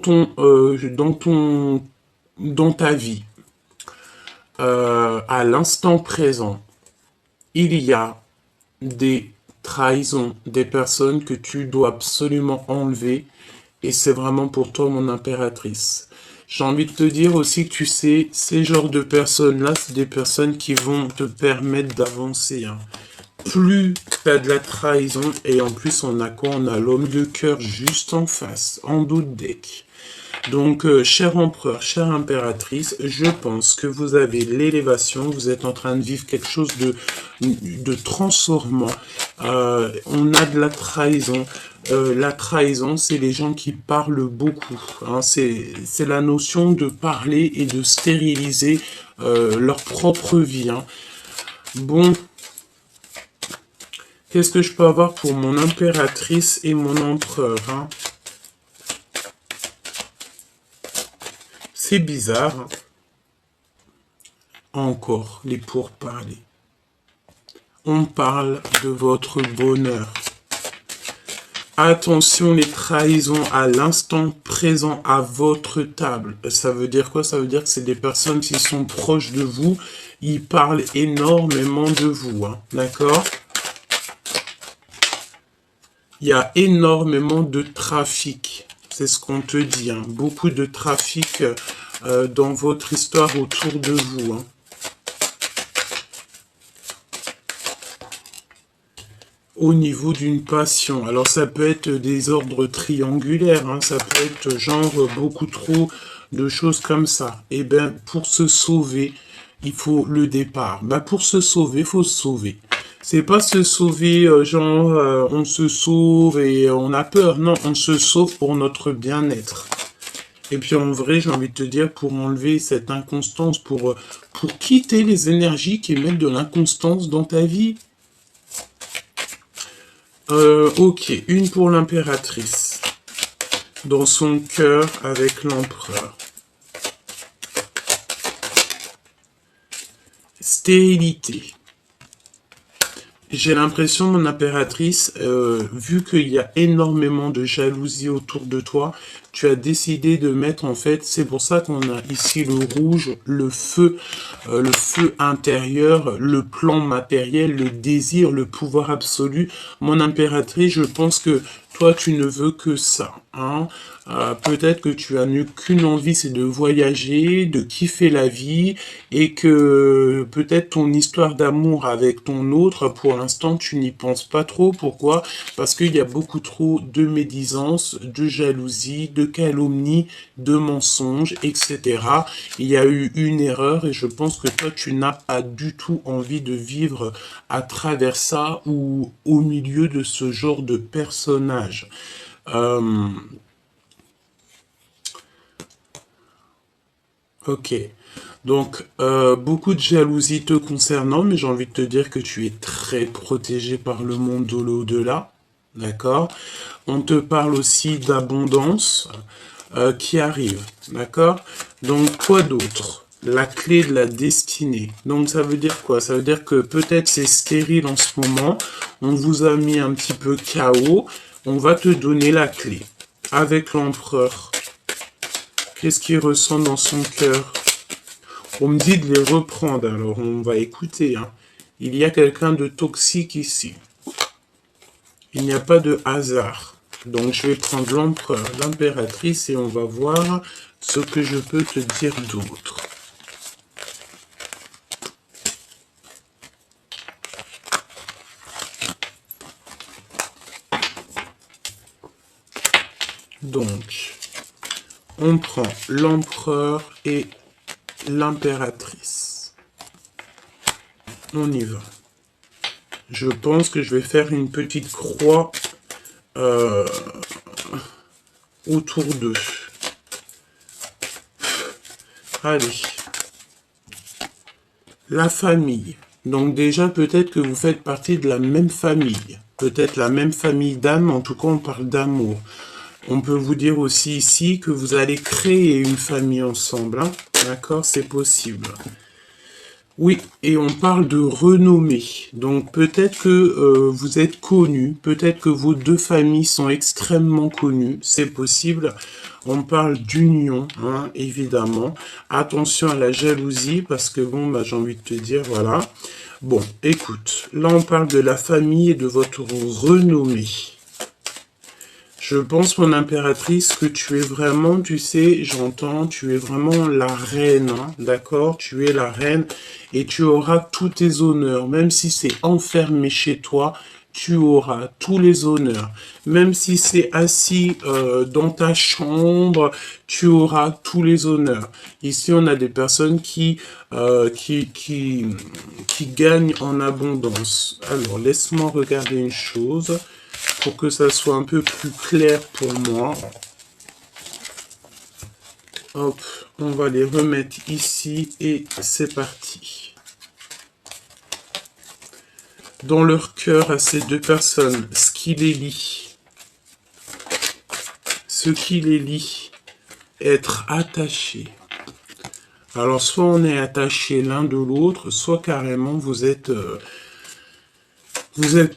ta vie, à l'instant présent, il y a des trahisons, des personnes que tu dois absolument enlever, et c'est vraiment pour toi, mon impératrice. J'ai envie de te dire aussi que tu sais, ces genres de personnes-là, c'est des personnes qui vont te permettre d'avancer, hein. Plus tu as de la trahison, et en plus on a quoi? On a l'homme de cœur juste en face, en dos de deck. Donc, cher empereur, chère impératrice, je pense que vous avez l'élévation, vous êtes en train de vivre quelque chose de transformant. On a de la trahison. La trahison, c'est les gens qui parlent beaucoup, hein. C'est la notion de parler et de stériliser leur propre vie, hein. Bon, qu'est-ce que je peux avoir pour mon impératrice et mon empereur, hein? C'est bizarre, hein. Encore les pourparlers. On parle de votre bonheur. Attention, les trahisons à l'instant présent à votre table. Ça veut dire quoi? Ça veut dire que c'est des personnes qui sont proches de vous. Ils parlent énormément de vous, hein. D'accord? Il y a énormément de trafic. C'est ce qu'on te dit, hein. Beaucoup de trafic dans votre histoire autour de vous, hein. Au niveau d'une passion. Alors ça peut être des ordres triangulaires, hein. Ça peut être genre beaucoup trop de choses comme ça. Et bien pour se sauver, il faut le départ. Ben, pour se sauver, il faut se sauver. C'est pas se sauver on se sauve et on a peur. Non, on se sauve pour notre bien-être. Et puis en vrai, j'ai envie de te dire, pour enlever cette inconstance, pour quitter les énergies qui mettent de l'inconstance dans ta vie. Ok, une pour l'impératrice. Dans son cœur avec l'empereur. Stérilité. J'ai l'impression, mon impératrice, vu qu'il y a énormément de jalousie autour de toi, tu as décidé de mettre, en fait, c'est pour ça qu'on a ici le rouge, le feu intérieur, le plan matériel, le désir, le pouvoir absolu. Mon impératrice, je pense que toi, tu ne veux que ça, hein. Peut-être que tu as qu'une envie, c'est de voyager, de kiffer la vie, et que peut-être ton histoire d'amour avec ton autre, pour l'instant, tu n'y penses pas trop. Pourquoi? Parce qu'il y a beaucoup trop de médisance, de jalousie, de calomnie, de mensonges, etc. Il y a eu une erreur et je pense que toi, tu n'as pas du tout envie de vivre à travers ça ou au milieu de ce genre de personnage. Ok. Donc, beaucoup de jalousie te concernant, mais j'ai envie de te dire que tu es très protégé par le monde de l'au-delà. D'accord? On te parle aussi d'abondance qui arrive. D'accord? Donc, quoi d'autre? La clé de la destinée. Donc, ça veut dire quoi? Ça veut dire que peut-être c'est stérile en ce moment. On vous a mis un petit peu KO. On va te donner la clé. Avec l'empereur. Qu'est-ce qu'il ressent dans son cœur? On me dit de les reprendre, alors on va écouter. Hein. Il y a quelqu'un de toxique ici. Il n'y a pas de hasard. Donc je vais prendre l'empereur, l'impératrice et on va voir ce que je peux te dire d'autre. Donc, on prend l'empereur et l'impératrice. On y va. Je pense que je vais faire une petite croix autour d'eux. Allez. La famille. Donc déjà, peut-être que vous faites partie de la même famille. Peut-être la même famille d'âme, en tout cas on parle d'amour. On peut vous dire aussi ici que vous allez créer une famille ensemble. Hein. D'accord? C'est possible. Oui, et on parle de renommée. Donc peut-être que vous êtes connus, peut-être que vos deux familles sont extrêmement connues, c'est possible. On parle d'union, hein, évidemment. Attention à la jalousie, parce que bon, bah, j'ai envie de te dire, voilà. Bon, écoute, là on parle de la famille et de votre renommée. Je pense, mon impératrice, que tu es vraiment, tu sais, j'entends, tu es vraiment la reine, hein, d'accord? Tu es la reine et tu auras tous tes honneurs, même si c'est enfermé chez toi, tu auras tous les honneurs. Même si c'est assis dans ta chambre, tu auras tous les honneurs. Ici, on a des personnes qui gagnent en abondance. Alors, laisse-moi regarder une chose pour que ça soit un peu plus clair pour moi. Hop, on va les remettre ici et c'est parti. Dans leur cœur à ces deux personnes, ce qui les lie, être attaché. Alors soit on est attaché l'un de l'autre, soit carrément vous êtes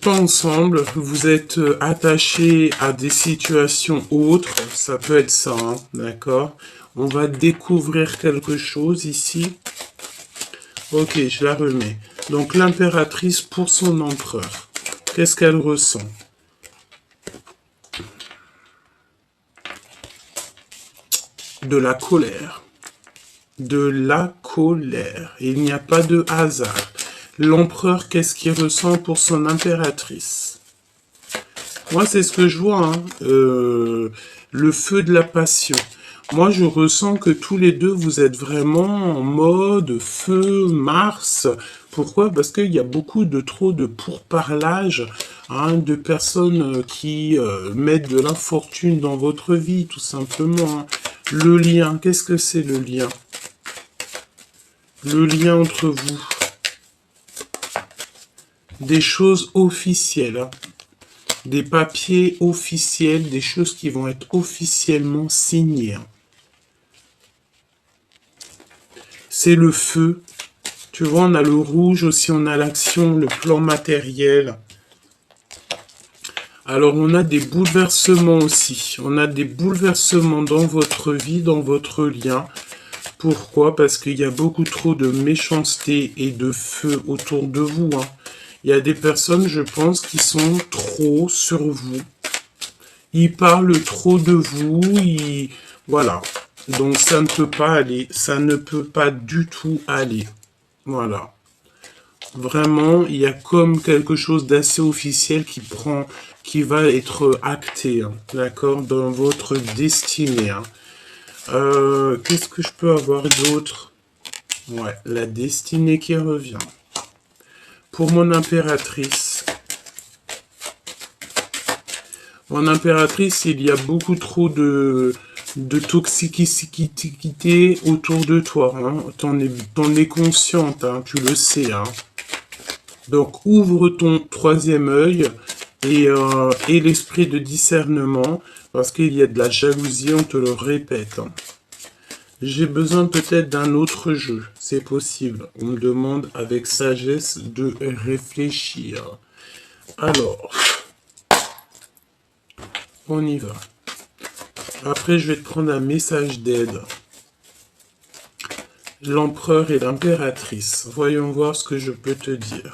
pas ensemble, vous êtes attachés à des situations autres, ça peut être ça, hein, d'accord? On va découvrir quelque chose ici. Ok, je la remets. Donc l'impératrice pour son empereur, qu'est-ce qu'elle ressent? De la colère. De la colère. Il n'y a pas de hasard. L'empereur, qu'est-ce qu'il ressent pour son impératrice? Moi, c'est ce que je vois, hein. Le feu de la passion. Moi, je ressens que tous les deux, vous êtes vraiment en mode feu, Mars. Pourquoi? Parce qu'il y a beaucoup de trop de pourparlage, hein, de personnes qui mettent de l'infortune dans votre vie, tout simplement. Hein. Le lien, qu'est-ce que c'est le lien? Le lien entre vous. Des choses officielles, hein. Des papiers officiels, des choses qui vont être officiellement signées, hein. C'est le feu. Tu vois, on a le rouge aussi, on a l'action, le plan matériel. Alors, on a des bouleversements aussi. On a des bouleversements dans votre vie, dans votre lien. Pourquoi? Parce qu'il y a beaucoup trop de méchanceté et de feu autour de vous, hein. Il y a des personnes, je pense, qui sont trop sur vous. Ils parlent trop de vous. Voilà. Donc, ça ne peut pas aller. Ça ne peut pas du tout aller. Voilà. Vraiment, il y a comme quelque chose d'assez officiel qui va être acté, hein, d'accord, dans votre destinée, hein. Qu'est-ce que je peux avoir d'autre? Ouais, la destinée qui revient. Pour mon impératrice. Mon impératrice, il y a beaucoup trop de toxicité autour de toi, hein. T'en es consciente, hein, tu le sais, hein. Donc, ouvre ton troisième œil et l'esprit de discernement, parce qu'il y a de la jalousie, on te le répète, hein. J'ai besoin peut-être d'un autre jeu, c'est possible. On me demande avec sagesse de réfléchir. Alors, on y va. Après, je vais te prendre un message d'aide. L'empereur et l'impératrice. Voyons voir ce que je peux te dire.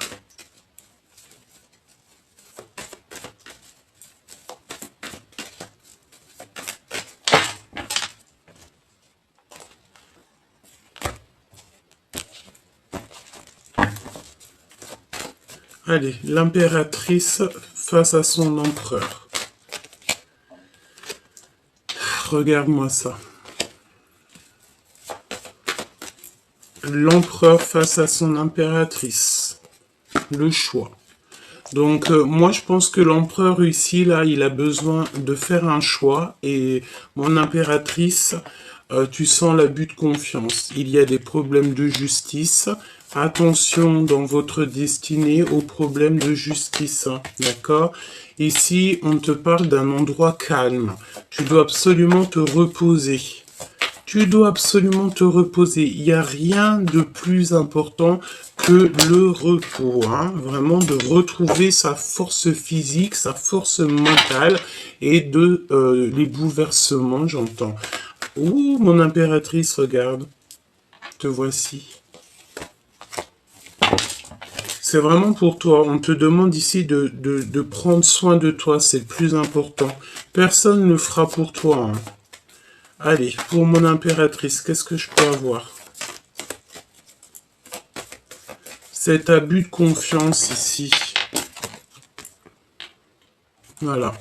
Allez, l'impératrice face à son empereur. Regarde-moi ça. L'empereur face à son impératrice. Le choix. Donc, moi, je pense que l'empereur ici, là, il a besoin de faire un choix. Et mon impératrice, tu sens l'abus de confiance. Il y a des problèmes de justice. Attention dans votre destinée aux problèmes de justice, hein, d'accord? Ici, on te parle d'un endroit calme. Tu dois absolument te reposer. Tu dois absolument te reposer. Il n'y a rien de plus important que le repos, hein. Vraiment de retrouver sa force physique, sa force mentale et de les bouleversements, j'entends. Ouh, mon impératrice, regarde. Te voici. C'est vraiment pour toi. On te demande ici de prendre soin de toi. C'est le plus important. Personne ne le fera pour toi, hein. Allez, pour mon impératrice, qu'est-ce que je peux avoir? Cet abus de confiance ici. Voilà.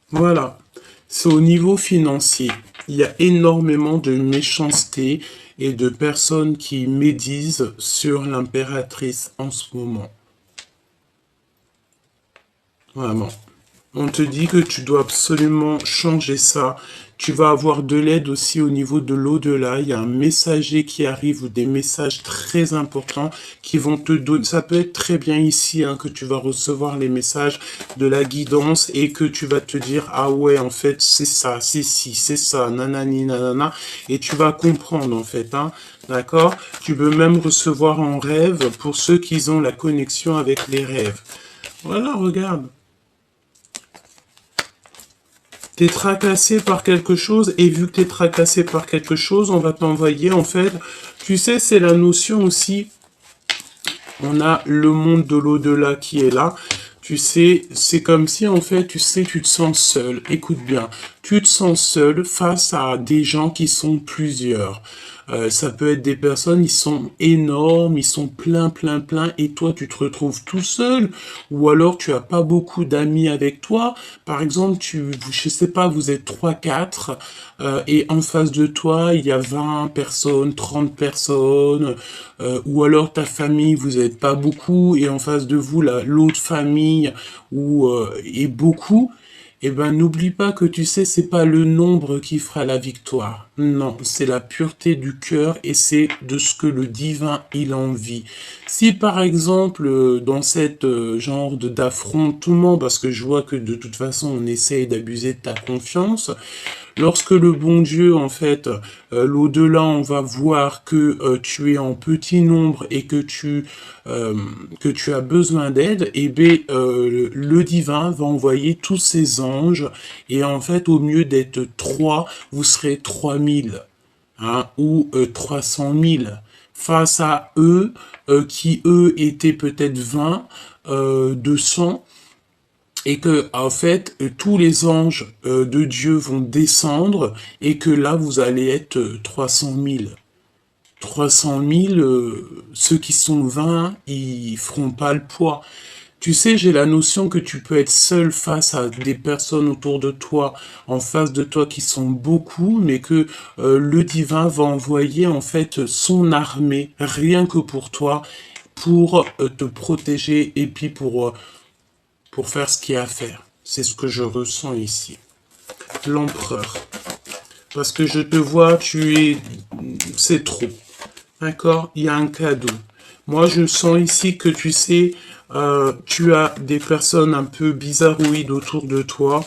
Voilà. C'est au niveau financier. Il y a énormément de méchanceté et de personnes qui médisent sur l'impératrice en ce moment. Vraiment. On te dit que tu dois absolument changer ça. Tu vas avoir de l'aide aussi au niveau de l'au-delà. Il y a un messager qui arrive ou des messages très importants qui vont te donner. Ça peut être très bien ici, hein, que tu vas recevoir les messages de la guidance et que tu vas te dire, ah ouais, en fait, c'est ça, c'est ci, c'est ça, nanani, nanana. Et tu vas comprendre, en fait, hein. D'accord? Tu peux même recevoir en rêve pour ceux qui ont la connexion avec les rêves. Voilà, regarde. T'es tracassé par quelque chose, et vu que t'es tracassé par quelque chose, on va t'envoyer, en fait, tu sais, c'est la notion aussi, on a le monde de l'au-delà qui est là, tu sais, c'est comme si, en fait, tu sais, tu te sens seul, écoute bien, tu te sens seul face à des gens qui sont plusieurs. Ça peut être des personnes, ils sont énormes, ils sont plein, et toi, tu te retrouves tout seul, ou alors tu as pas beaucoup d'amis avec toi. Par exemple, je sais pas, vous êtes trois, quatre, et en face de toi, il y a 20 personnes, 30 personnes, ou alors ta famille, vous n'êtes pas beaucoup, et en face de vous, l'autre famille, est beaucoup. eh ben, n'oublie pas que tu sais, c'est pas le nombre qui fera la victoire. Non, c'est la pureté du cœur et c'est de ce que le divin, il envie. Si par exemple, dans cette genre d'affrontement, parce que je vois que de toute façon, on essaye d'abuser de ta confiance, lorsque le bon Dieu, en fait, l'au-delà, on va voir que tu es en petit nombre et que tu as besoin d'aide, et bien le divin va envoyer tous ses anges et en fait, au mieux d'être 3, vous serez 3000 hein, ou 300 000 face à eux qui eux étaient peut-être 20, 200 et que en fait tous les anges de Dieu vont descendre et que là vous allez être 300 000. 300 000, ceux qui sont 20, ils feront pas le poids. Tu sais, j'ai la notion que tu peux être seul face à des personnes autour de toi, en face de toi qui sont beaucoup, mais que le divin va envoyer en fait son armée, rien que pour toi, pour te protéger et puis pour faire ce qu'il y a à faire. C'est ce que je ressens ici. L'empereur. Parce que je te vois, c'est trop. D'accord? Il y a un cadeau. Moi, je sens ici que tu sais, tu as des personnes un peu bizarroïdes autour de toi,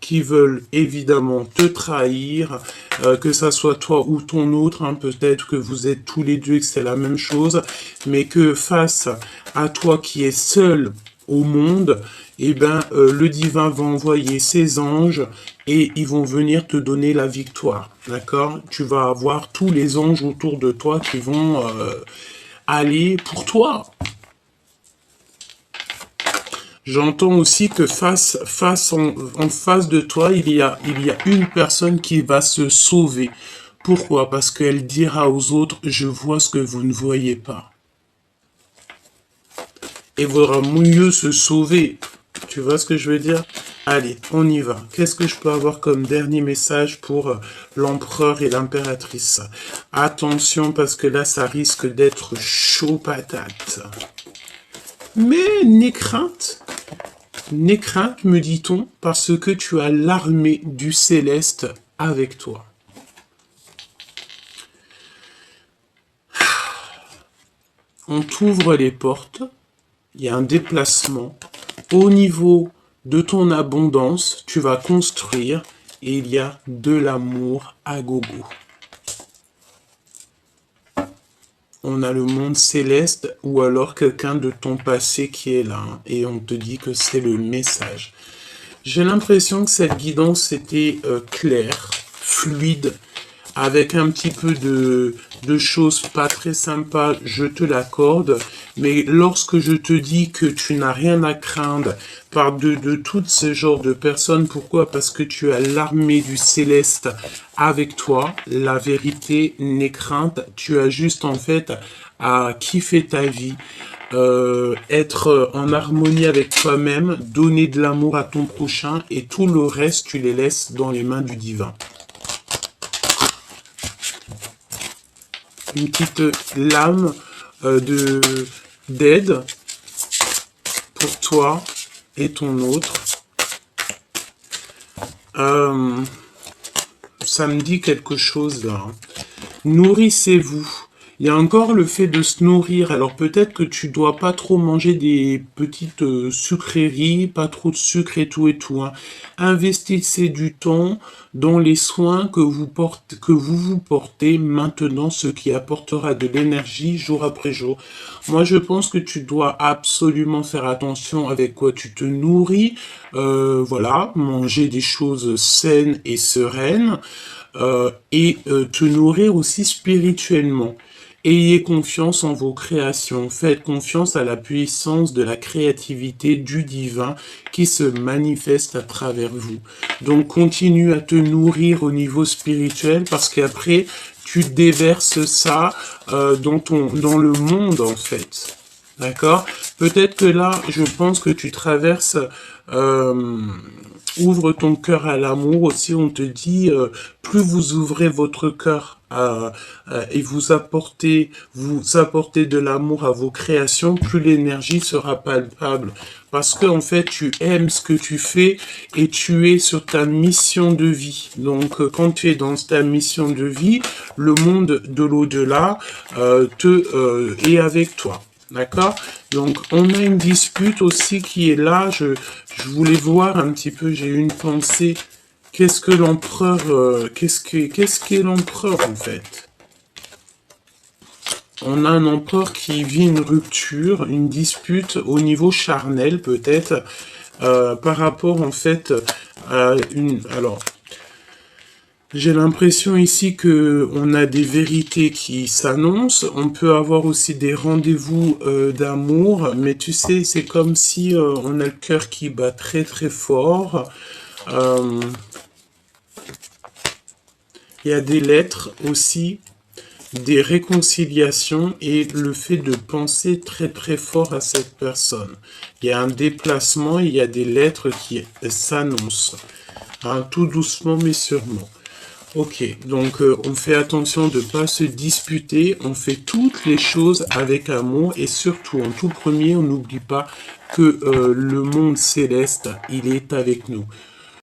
qui veulent évidemment te trahir, que ça soit toi ou ton autre, hein, peut-être que vous êtes tous les deux et que c'est la même chose, mais que face à toi qui es seul au monde, eh ben, le divin va envoyer ses anges et ils vont venir te donner la victoire, d'accord? Tu vas avoir tous les anges autour de toi qui vont aller pour toi. J'entends aussi que en face de toi, il y a une personne qui va se sauver. Pourquoi? Parce qu'elle dira aux autres, je vois ce que vous ne voyez pas. Et vaudra mieux se sauver. Tu vois ce que je veux dire? Allez, on y va. Qu'est-ce que je peux avoir comme dernier message pour l'empereur et l'impératrice? Attention, parce que là, ça risque d'être chaud patate. Mais n'aie crainte, me dit-on, parce que tu as l'armée du céleste avec toi. On t'ouvre les portes, il y a un déplacement. Au niveau de ton abondance, tu vas construire et il y a de l'amour à gogo. On a le monde céleste ou alors quelqu'un de ton passé qui est là hein, et on te dit que c'est le message. J'ai l'impression que cette guidance était claire, fluide, avec un petit peu de choses pas très sympas, je te l'accorde, mais lorsque je te dis que tu n'as rien à craindre par de tout ce genre de personnes, pourquoi? Parce que tu as l'armée du céleste avec toi, la vérité n'est crainte, tu as juste en fait à kiffer ta vie, être en harmonie avec toi-même, donner de l'amour à ton prochain et tout le reste, tu les laisses dans les mains du divin. Une petite lame d'aide pour toi et ton autre. Ça me dit quelque chose là. Nourrissez-vous. Il y a encore le fait de se nourrir. Alors peut-être que tu dois pas trop manger des petites sucreries, pas trop de sucre et tout. Hein. Investissez du temps dans les soins que vous vous portez maintenant, ce qui apportera de l'énergie jour après jour. Moi, je pense que tu dois absolument faire attention avec quoi tu te nourris. Voilà, manger des choses saines et sereines. Et te nourrir aussi spirituellement. Ayez confiance en vos créations, faites confiance à la puissance de la créativité du divin qui se manifeste à travers vous. Donc continue à te nourrir au niveau spirituel parce qu'après tu déverses ça dans le monde en fait. D'accord? Peut-être que là, je pense que tu traverses Ouvre ton cœur à l'amour aussi. On te dit, plus vous ouvrez votre cœur et vous apportez de l'amour à vos créations, plus l'énergie sera palpable. Parce que en fait, tu aimes ce que tu fais et tu es sur ta mission de vie. Donc, quand tu es dans ta mission de vie, le monde de l'au-delà est avec toi. D'accord? Donc, on a une dispute aussi qui est là. Je voulais voir un petit peu, j'ai eu une pensée. Qu'est-ce que l'empereur, qu'est-ce qu'est l'empereur en fait? On a un empereur qui vit une rupture, une dispute au niveau charnel peut-être, par rapport en fait à une... Alors, j'ai l'impression ici que on a des vérités qui s'annoncent. On peut avoir aussi des rendez-vous d'amour, mais tu sais, c'est comme si on a le cœur qui bat très très fort. Il y a des lettres aussi, des réconciliations et le fait de penser très très fort à cette personne. Il y a un déplacement, il y a des lettres qui s'annoncent, hein, tout doucement mais sûrement. Ok, donc on fait attention de ne pas se disputer, on fait toutes les choses avec amour et surtout en tout premier, on n'oublie pas que le monde céleste, il est avec nous.